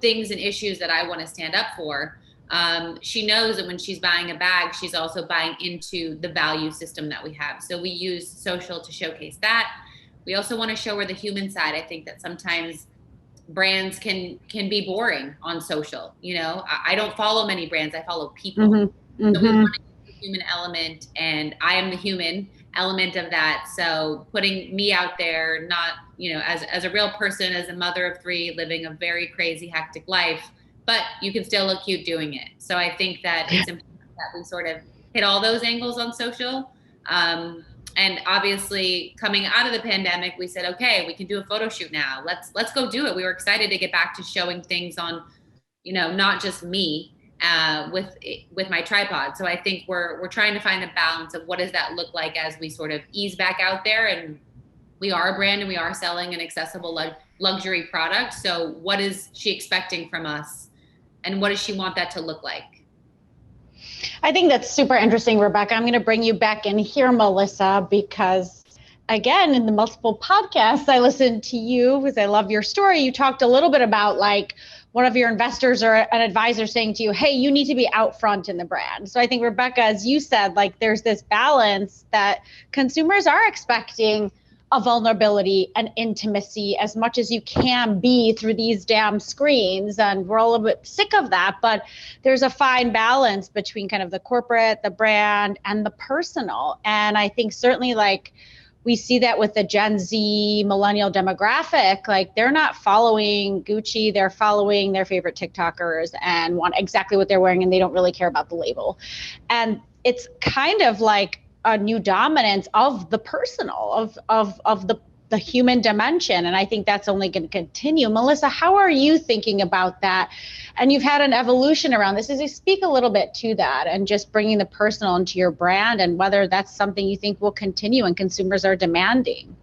things and issues that I want to stand up for, she knows that when she's buying a bag, she's also buying into the value system that we have. So we use social to showcase that. We also want to show her the human side. I think that sometimes brands can be boring on social. I don't follow many brands. I follow people. So we want to use the human element, and I am the human element of that. So putting me out there, not, as a real person, as a mother of 3, living a very crazy, hectic life, but you can still look cute doing it. So I think that it's important that we sort of hit all those angles on social. And obviously coming out of the pandemic, we said, okay, we can do a photo shoot now. Let's go do it. We were excited to get back to showing things on, not just me with my tripod. So I think we're trying to find a balance of what does that look like as we sort of ease back out there. And we are a brand and we are selling an accessible luxury product. So what is she expecting from us? And what does she want that to look like? I think that's super interesting, Rebecca. I'm going to bring you back in here, Melissa, because again, in the multiple podcasts I listened to you, because I love your story, you talked a little bit about one of your investors or an advisor saying to you, hey, you need to be out front in the brand. So I think, Rebecca, as you said, there's this balance that consumers are expecting a vulnerability and intimacy as much as you can be through these damn screens. And we're all a bit sick of that, but there's a fine balance between kind of the corporate, the brand, and the personal. And I think certainly we see that with the Gen Z millennial demographic, they're not following Gucci, they're following their favorite TikTokers and want exactly what they're wearing, and they don't really care about the label. And it's kind of like a new dominance of the personal, of the human dimension. And I think that's only going to continue. Melissa, how are you thinking about that? And you've had an evolution around this. As you speak a little bit to that and just bringing the personal into your brand, and whether that's something you think will continue and consumers are demanding.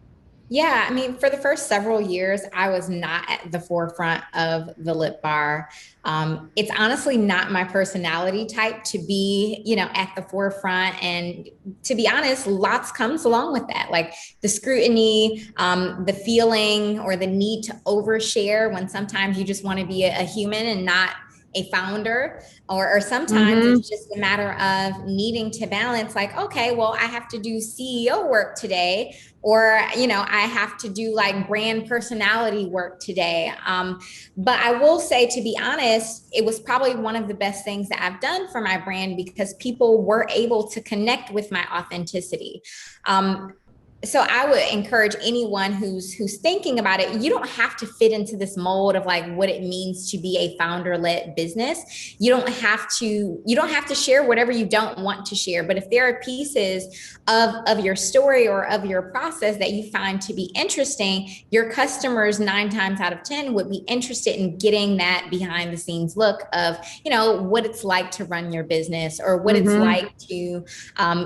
Yeah, I mean, for the first several years, I was not at the forefront of the lip bar. It's honestly not my personality type to be, at the forefront. And to be honest, lots comes along with that, like the scrutiny, the feeling or the need to overshare when sometimes you just want to be a human and not a founder, or sometimes it's just a matter of needing to balance, okay, well, I have to do CEO work today, or, I have to do brand personality work today. But I will say, to be honest, it was probably one of the best things that I've done for my brand, because people were able to connect with my authenticity. so I would encourage anyone who's thinking about it. You don't have to fit into this mold of like what it means to be a founder-led business. You don't have to share whatever you don't want to share. But if there are pieces of your story or of your process that you find to be interesting, your customers 9 times out of 10 would be interested in getting that behind the scenes look of, what it's like to run your business, or what it's like to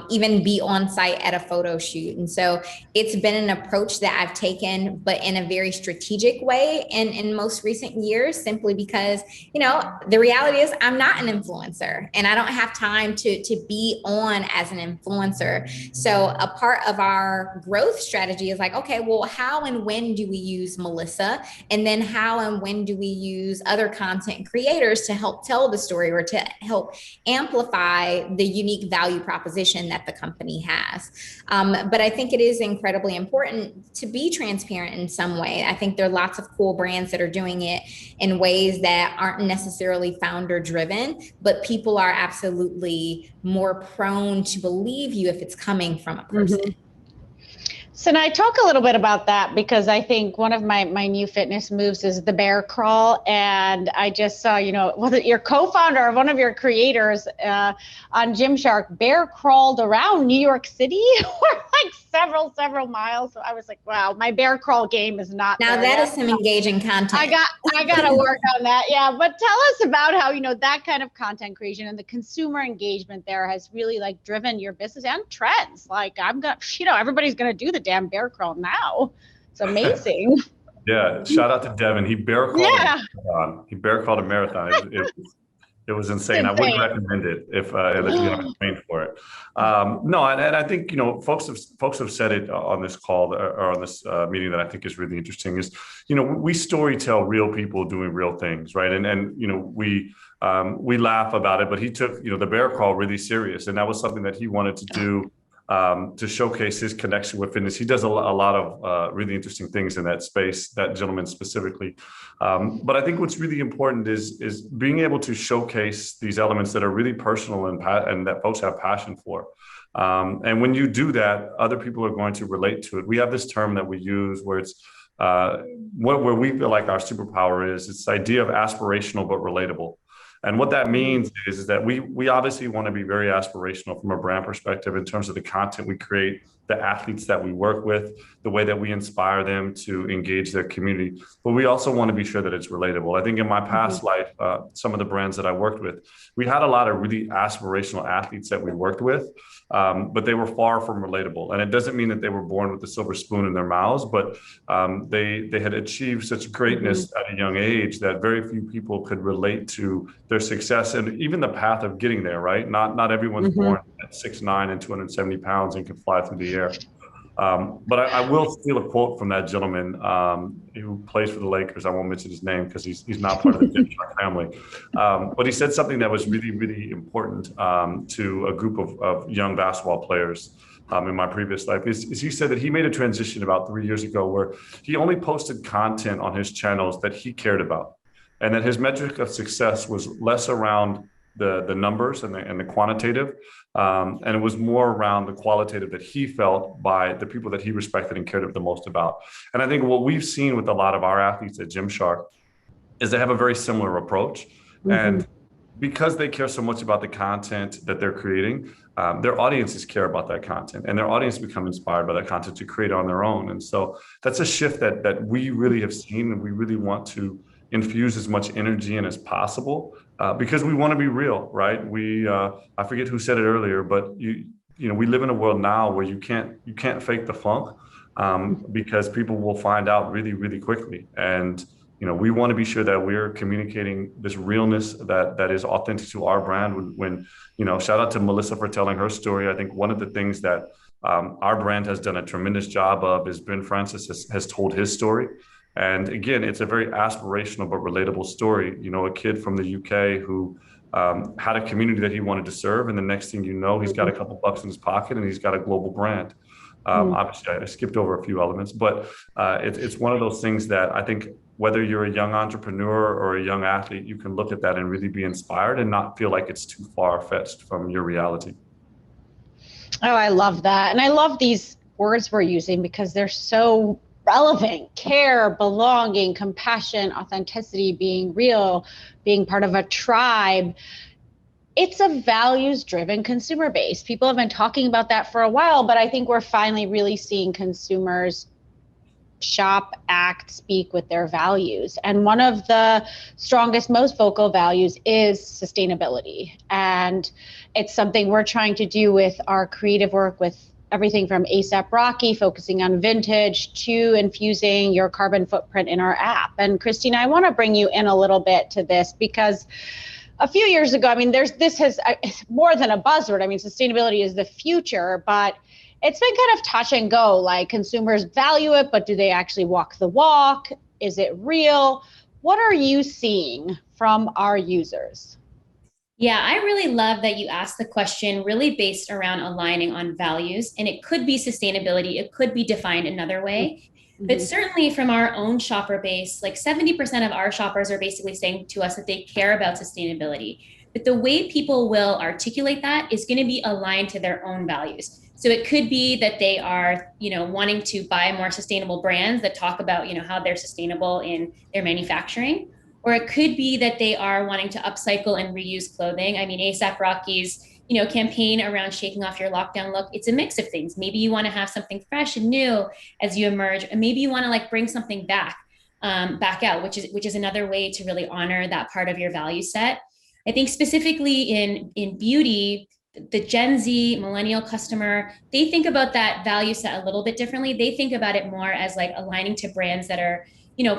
even be on site at a photo shoot. And so it's been an approach that I've taken, but in a very strategic way in most recent years, simply because, the reality is I'm not an influencer and I don't have time to be on as an influencer. So a part of our growth strategy is like, okay, well, how and when do we use Melissa? And then how and when do we use other content creators to help tell the story or to help amplify the unique value proposition that the company has? But I think it is incredibly important to be transparent in some way. I think there are lots of cool brands that are doing it in ways that aren't necessarily founder driven, but people are absolutely more prone to believe you if it's coming from a person. So now I talk a little bit about that because I think one of my new fitness moves is the bear crawl. And I just saw, was it your co-founder or one of your creators on Gymshark bear crawled around New York City for like several miles. So I was like, wow, my bear crawl game is not now there that yet. is some engaging content. I got to work on that. Yeah. But tell us about how, that kind of content creation and the consumer engagement there has really like driven your business and trends. Like everybody's going to do the damn bear crawl now. It's amazing. Yeah. Shout out to Devin. He bear crawled a marathon. He bear crawled a marathon. It was insane. I wouldn't recommend it if you haven't trained for it. No, and I think folks have said it on this call or on this meeting that I think is really interesting is we story tell real people doing real things, right? And we laugh about it, but he took the bear crawl really serious, and that was something that he wanted to do. To showcase his connection with fitness. He does a lot of really interesting things in that space, that gentleman specifically. But I think what's really important is being able to showcase these elements that are really personal and that folks have passion for. And when you do that, other people are going to relate to it. We have this term that we use where it's where we feel like our superpower is. It's the idea of aspirational but relatable. And what that means is that we obviously want to be very aspirational from a brand perspective in terms of the content we create, the athletes that we work with, the way that we inspire them to engage their community. But we also want to be sure that it's relatable. I think in my past life, some of the brands that I worked with, we had a lot of really aspirational athletes that we worked with, but they were far from relatable. And it doesn't mean that they were born with a silver spoon in their mouths, but they had achieved such greatness at a young age that very few people could relate to their success and even the path of getting there, right? Not everyone's born at 6'9" and 270 pounds and can fly through the air. But I will steal a quote from that gentleman who plays for the Lakers. I won't mention his name because he's not part of the Gymshark family. But he said something that was really, really important to a group of young basketball players in my previous life. Is he said that he made a transition about 3 years ago where he only posted content on his channels that he cared about. And that his metric of success was less around the numbers and the quantitative, and it was more around the qualitative that he felt by the people that he respected and cared the most about. And I think what we've seen with a lot of our athletes at Gymshark is they have a very similar approach. And because they care so much about the content that they're creating, their audiences care about that content, and their audience become inspired by that content to create on their own. And so that's a shift that we really have seen, and we really want to infuse as much energy in as possible because we want to be real, right? I forget who said it earlier, but we live in a world now where you can't fake the funk because people will find out really, really quickly. And we want to be sure that we're communicating this realness that is authentic to our brand. When shout out to Melissa for telling her story. I think one of the things that our brand has done a tremendous job of is Ben Francis has told his story. And again, it's a very aspirational but relatable story. A kid from the UK who had a community that he wanted to serve, and the next thing you know, he's got a couple bucks in his pocket and he's got a global brand. Obviously, I skipped over a few elements, but it's one of those things that I think whether you're a young entrepreneur or a young athlete, you can look at that and really be inspired and not feel like it's too far-fetched from your reality. Oh, I love that. And I love these words we're using because they're so relevant. Care, belonging, compassion, authenticity, being real, being part of a tribe. It's a values-driven consumer base. People have been talking about that for a while, but I think we're finally really seeing consumers shop, act, speak with their values. And one of the strongest, most vocal values is sustainability. And it's something we're trying to do with our creative work, with everything from ASAP Rocky, focusing on vintage, to infusing your carbon footprint in our app. And Christine, I want to bring you in a little bit to this because a few years ago, I mean, this has more than a buzzword. I mean, sustainability is the future, but it's been kind of touch and go. Like, consumers value it, but do they actually walk the walk? Is it real? What are you seeing from our users? Yeah, I really love that you asked the question really based around aligning on values. And it could be sustainability, it could be defined another way. But certainly from our own shopper base, like 70% of our shoppers are basically saying to us that they care about sustainability. But the way people will articulate that is going to be aligned to their own values. So it could be that they are, wanting to buy more sustainable brands that talk about, how they're sustainable in their manufacturing. Or it could be that they are wanting to upcycle and reuse clothing. I mean, ASAP Rocky's, campaign around shaking off your lockdown look, it's a mix of things. Maybe you want to have something fresh and new as you emerge, and maybe you want to like bring something back out, which is another way to really honor that part of your value set. I think specifically in beauty, the Gen Z millennial customer, they think about that value set a little bit differently. They think about it more as like aligning to brands that are,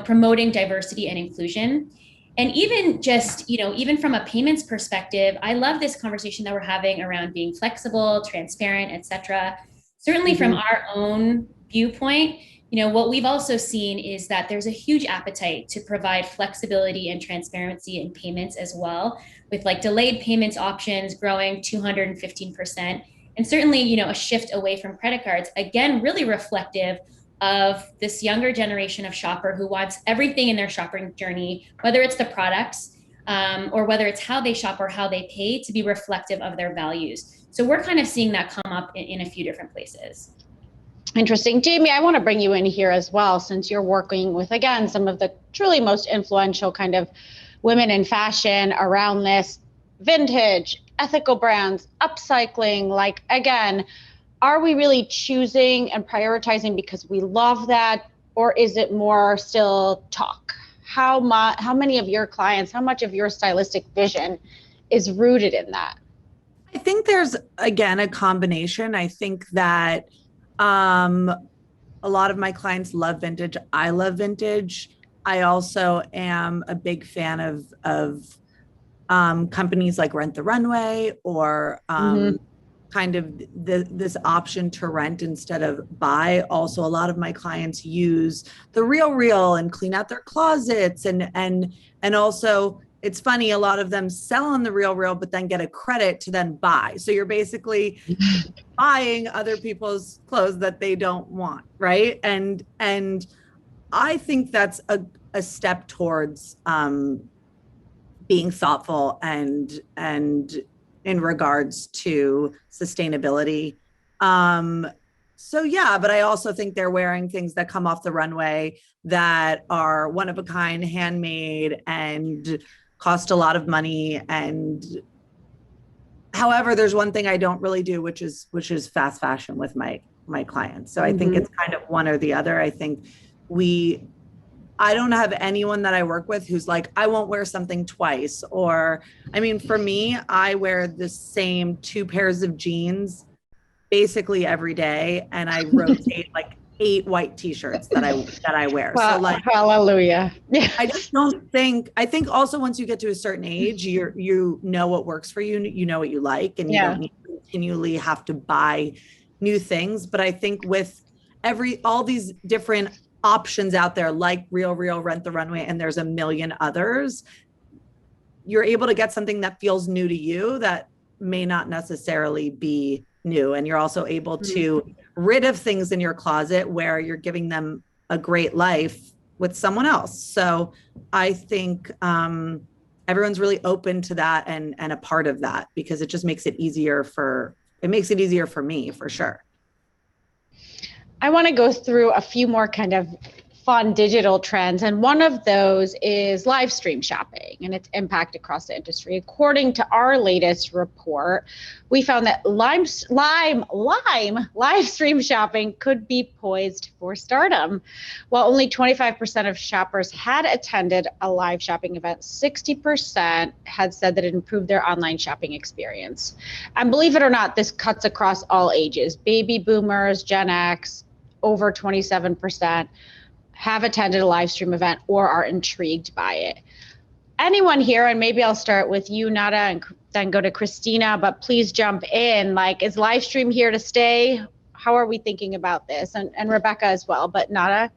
promoting diversity and inclusion. And even just, even from a payments perspective, I love this conversation that we're having around being flexible, transparent, et cetera. Certainly from our own viewpoint, what we've also seen is that there's a huge appetite to provide flexibility and transparency in payments as well, with like delayed payments options growing 215%. And certainly, a shift away from credit cards, again, really reflective of this younger generation of shopper who wants everything in their shopping journey, whether it's the products or whether it's how they shop or how they pay, to be reflective of their values. So we're kind of seeing that come up in a few different places. Interesting. Jamie, I want to bring you in here as well, since you're working with, again, some of the truly most influential kind of women in fashion around this vintage, ethical brands, upcycling. Like, again, are we really choosing and prioritizing because we love that, or is it more still talk? How many of your clients, how much of your stylistic vision is rooted in that? I think there's, again, a combination. I think that a lot of my clients love vintage. I love vintage. I also am a big fan of companies like Rent the Runway, or kind of this option to rent instead of buy. Also, a lot of my clients use the Real and clean out their closets, and also, it's funny, a lot of them sell on the Real, but then get a credit to then buy. So you're basically buying other people's clothes that they don't want, right? And I think that's a step towards being thoughtful and in regards to sustainability. So yeah, but I also think they're wearing things that come off the runway that are one of a kind, handmade, and cost a lot of money. And however, there's one thing I don't really do, which is fast fashion with my clients. So I think it's kind of one or the other. I think I don't have anyone that I work with who's like, I won't wear something twice. Or, I mean, for me, I wear the same 2 pairs of jeans basically every day. And I rotate like 8 white t-shirts that I wear. Well, so like, hallelujah. I just don't think, I think also once you get to a certain age, you know what works for you, you know what you like, and you don't need to continually have to buy new things. But I think with all these different options out there, like Real, Rent the Runway, and there's a million others, you're able to get something that feels new to you that may not necessarily be new. And you're also able to rid of things in your closet where you're giving them a great life with someone else. So I think everyone's really open to that and a part of that, because it just makes it easier for me, for sure. I want to go through a few more kind of fun digital trends. And one of those is live stream shopping and its impact across the industry. According to our latest report, we found that live stream shopping could be poised for stardom. While only 25% of shoppers had attended a live shopping event, 60% had said that it improved their online shopping experience. And believe it or not, this cuts across all ages. Baby boomers, Gen X, over 27% have attended a live stream event or are intrigued by it. Anyone here, and maybe I'll start with you, Nada, and then go to Christina, but please jump in. Like, is live stream here to stay? How are we thinking about this? And Rebecca as well, but Nada?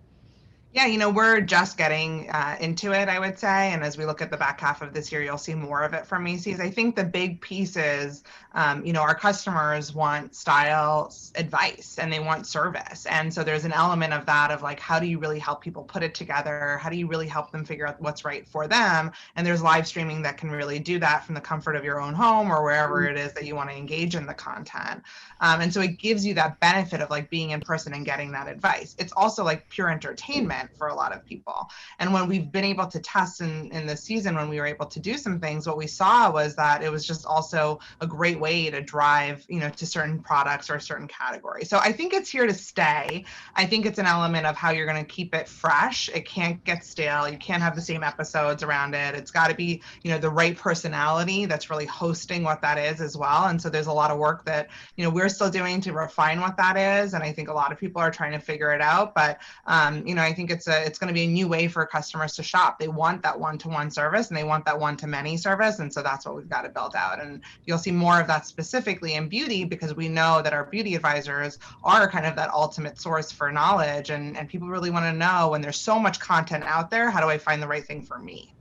Yeah, we're just getting into it, I would say. And as we look at the back half of this year, you'll see more of it from Macy's. I think the big piece is, our customers want style advice and they want service. And so there's an element of that of like, how do you really help people put it together? How do you really help them figure out what's right for them? And there's live streaming that can really do that from the comfort of your own home or wherever it is that you want to engage in the content. And so it gives you that benefit of like being in person and getting that advice. It's also like pure entertainment for a lot of people. And when we've been able to test in the season, when we were able to do some things, what we saw was that it was just also a great way to drive, to certain products or certain categories. So I think it's here to stay. I think it's an element of how you're going to keep it fresh. It can't get stale. You can't have the same episodes around it. It's got to be, the right personality that's really hosting what that is as well. And so there's a lot of work that, we're still doing to refine what that is. And I think a lot of people are trying to figure it out. But, I think it's going to be a new way for customers to shop. They want that one-to-one service and they want that one-to-many service. And so that's what we've got to build out. And you'll see more of that specifically in beauty because we know that our beauty advisors are kind of that ultimate source for knowledge. And people really want to know when there's so much content out there, how do I find the right thing for me?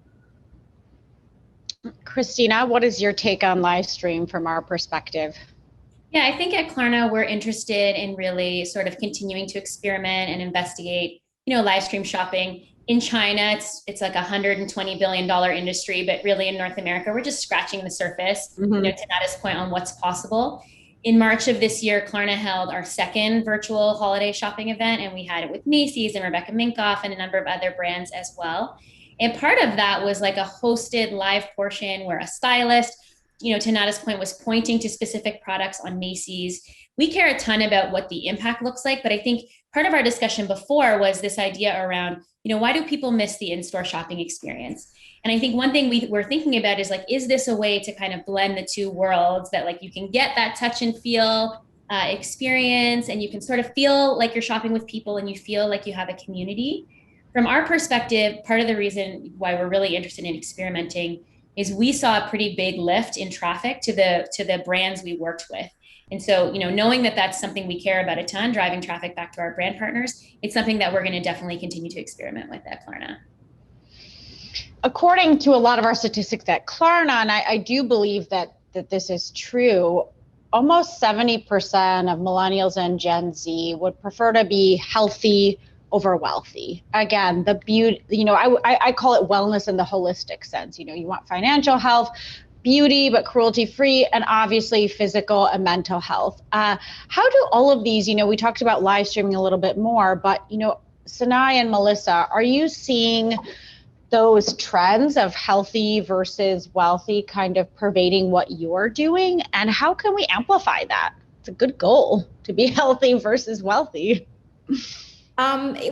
Christina, what is your take on live stream from our perspective? Yeah, I think at Klarna, we're interested in really sort of continuing to experiment and investigate, live stream shopping. In China, it's like $120 billion industry, but really in North America, we're just scratching the surface, to Nada's point on what's possible. In March of this year, Klarna held our second virtual holiday shopping event, and we had it with Macy's and Rebecca Minkoff and a number of other brands as well. And part of that was like a hosted live portion where a stylist, to Nada's point, was pointing to specific products on Macy's. We care a ton about what the impact looks like, but I think part of our discussion before was this idea around, why do people miss the in-store shopping experience? And I think one thing we're thinking about is like, is this a way to kind of blend the two worlds that like you can get that touch and feel experience and you can sort of feel like you're shopping with people and you feel like you have a community. From our perspective, part of the reason why we're really interested in experimenting is we saw a pretty big lift in traffic to the brands we worked with. And so, knowing that that's something we care about a ton, driving traffic back to our brand partners, it's something that we're going to definitely continue to experiment with at Klarna. According to a lot of our statistics at Klarna, and I do believe that this is true, almost 70% of millennials and Gen Z would prefer to be healthy over wealthy. Again, the beauty, I call it wellness in the holistic sense. You want financial health, beauty, but cruelty-free, and obviously physical and mental health. How do all of these, we talked about live streaming a little bit more, but, Sanai and Melissa, are you seeing those trends of healthy versus wealthy kind of pervading what you're doing? And how can we amplify that? It's a good goal to be healthy versus wealthy.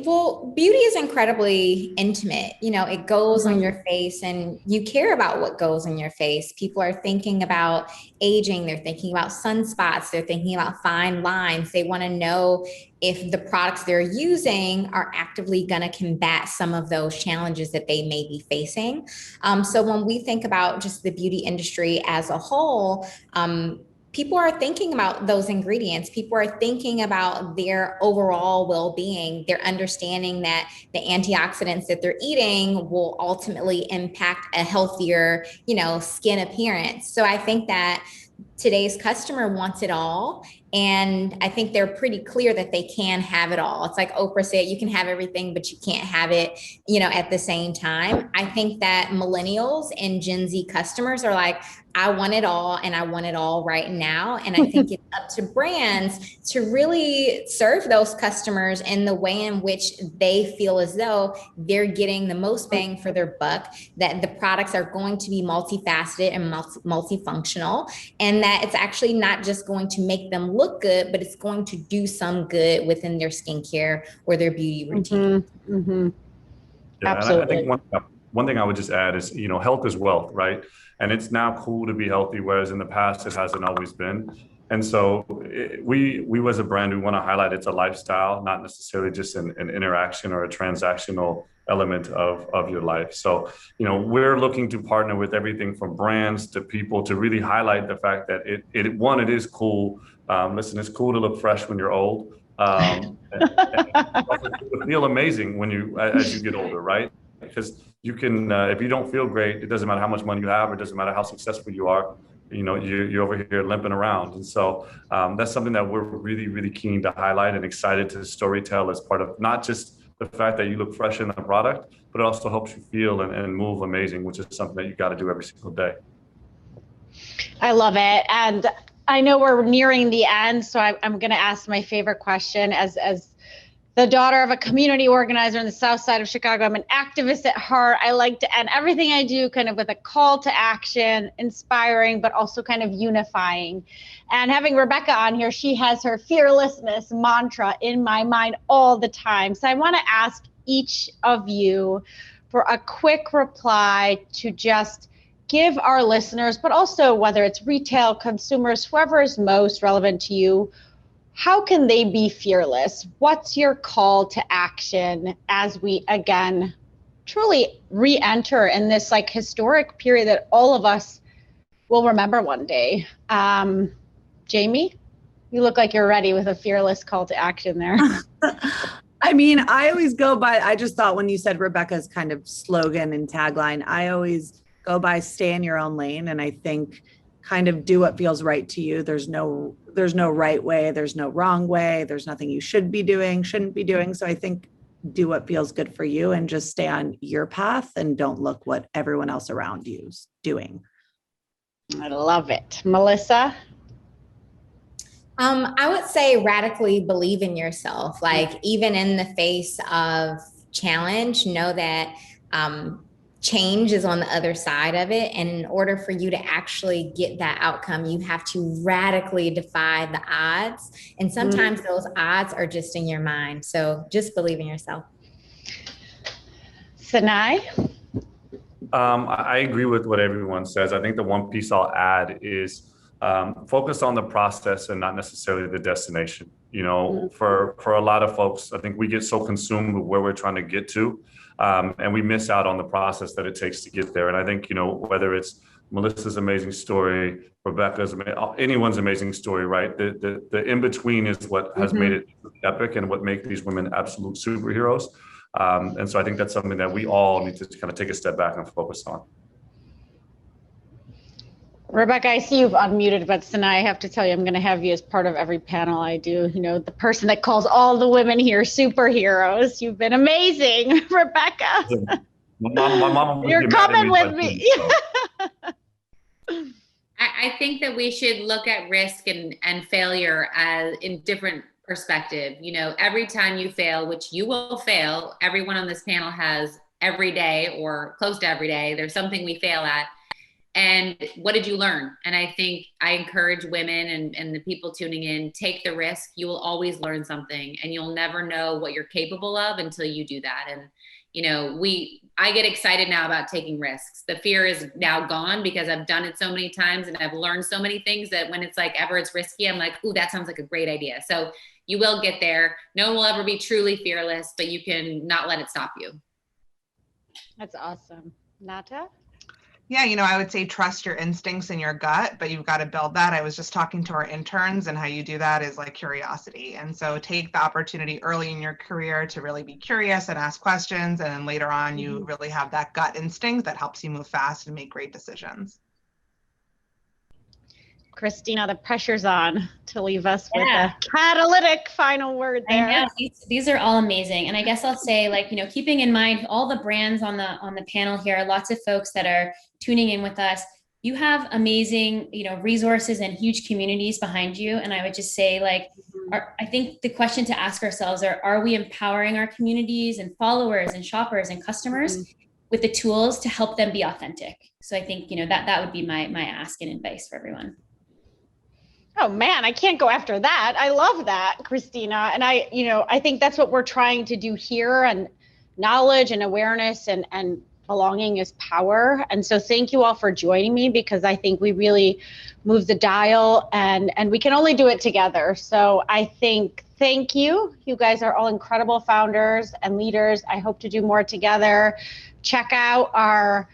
Well, beauty is incredibly intimate. It goes on your face and you care about what goes on your face. People are thinking about aging. They're thinking about sunspots. They're thinking about fine lines. They want to know if the products they're using are actively going to combat some of those challenges that they may be facing. So when we think about just the beauty industry as a whole, people are thinking about those ingredients. People are thinking about their overall well-being. They're understanding that the antioxidants that they're eating will ultimately impact a healthier, skin appearance. So I think that today's customer wants it all. And I think they're pretty clear that they can have it all. It's like Oprah said, you can have everything, but you can't have it, at the same time. I think that millennials and Gen Z customers are like, I want it all and I want it all right now. And I think it's up to brands to really serve those customers in the way in which they feel as though they're getting the most bang for their buck, that the products are going to be multifaceted and multifunctional, and that it's actually not just going to make them look good, but it's going to do some good within their skincare or their beauty routine. Yeah, Absolutely. and I think one thing I would just add is, health is wealth, right? And it's now cool to be healthy, whereas in the past it hasn't always been. And so we as a brand, we want to highlight it's a lifestyle, not necessarily just an interaction or a transactional element of your life. So, we're looking to partner with everything from brands to people to really highlight the fact that it is cool. Listen, it's cool to look fresh when you're old. And feel amazing as you get older, right? Because you can, if you don't feel great, it doesn't matter how much money you have, or it doesn't matter how successful you are. You're over here limping around, and so that's something that we're really, really keen to highlight and excited to storytell as part of not just the fact that you look fresh in the product, but it also helps you feel and move amazing, which is something that you got to do every single day. I love it. And I know we're nearing the end, so I'm going to ask my favorite question. As the daughter of a community organizer in the South Side of Chicago, I'm an activist at heart. I like to end everything I do kind of with a call to action, inspiring, but also kind of unifying. And having Rebecca on here, she has her fearlessness mantra in my mind all the time. So I want to ask each of you for a quick reply to just give our listeners, but also whether it's retail, consumers, whoever is most relevant to you, how can they be fearless? What's your call to action as we, again, truly re-enter in this historic period that all of us will remember one day? Jamie, you look like you're ready with a fearless call to action there. I mean, I always go by, I just thought when you said Rebecca's kind of slogan and tagline, I always go by stay in your own lane. And I think kind of do what feels right to you. There's no right way. There's no wrong way. There's nothing you should be doing, shouldn't be doing. So I think do what feels good for you and just stay on your path and don't look what everyone else around you's doing. I love it. Melissa? I would say radically believe in yourself. Even in the face of challenge, know that change is on the other side of it. And in order for you to actually get that outcome, you have to radically defy the odds. And sometimes those odds are just in your mind. So just believe in yourself. Sanai? I agree with what everyone says. I think the one piece I'll add is focus on the process and not necessarily the destination. For a lot of folks, I think we get so consumed with where we're trying to get to, and we miss out on the process that it takes to get there. And I think, whether it's Melissa's amazing story, Rebecca's, anyone's amazing story, right? The in-between is what has made it epic and what make these women absolute superheroes. And so I think that's something that we all need to kind of take a step back and focus on. Rebecca, I see you've unmuted, but Sanai, I have to tell you, I'm going to have you as part of every panel I do. The person that calls all the women here superheroes. You've been amazing, Rebecca. My mom You're coming with me. I think that we should look at risk and failure as in different perspective. Every time you fail, which you will fail, everyone on this panel has every day or close to every day, there's something we fail at. And what did you learn? And I think I encourage women and the people tuning in, take the risk. You will always learn something, and you'll never know what you're capable of until you do that. And, I get excited now about taking risks. The fear is now gone because I've done it so many times and I've learned so many things that when it's it's risky, I'm like, ooh, that sounds like a great idea. So you will get there. No one will ever be truly fearless, but you can not let it stop you. That's awesome. Nata? Yeah, I would say trust your instincts and your gut, but you've got to build that. I was just talking to our interns, and how you do that is curiosity. And so take the opportunity early in your career to really be curious and ask questions. And then later on, you really have that gut instinct that helps you move fast and make great decisions. Christina, the pressure's on to leave us with a catalytic final word there. I know these are all amazing. And I guess I'll say, like, keeping in mind all the brands on the panel here, lots of folks that are tuning in with us, you have amazing, resources and huge communities behind you. And I would just say, like, I think the question to ask ourselves are we empowering our communities and followers and shoppers and customers with the tools to help them be authentic? So I think, that would be my ask and advice for everyone. Oh man, I can't go after that. I love that, Christina. And I think that's what we're trying to do here, and knowledge and awareness and belonging is power. And so thank you all for joining me, because I think we really move the dial, and we can only do it together. So I think, thank you. You guys are all incredible founders and leaders. I hope to do more together. Check out our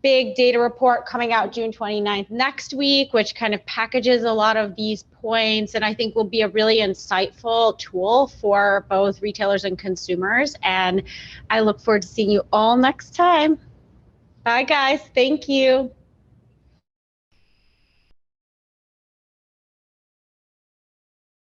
big data report coming out June 29th next week, which kind of packages a lot of these points, and I think will be a really insightful tool for both retailers and consumers. And I look forward to seeing you all next time. Bye guys, thank you.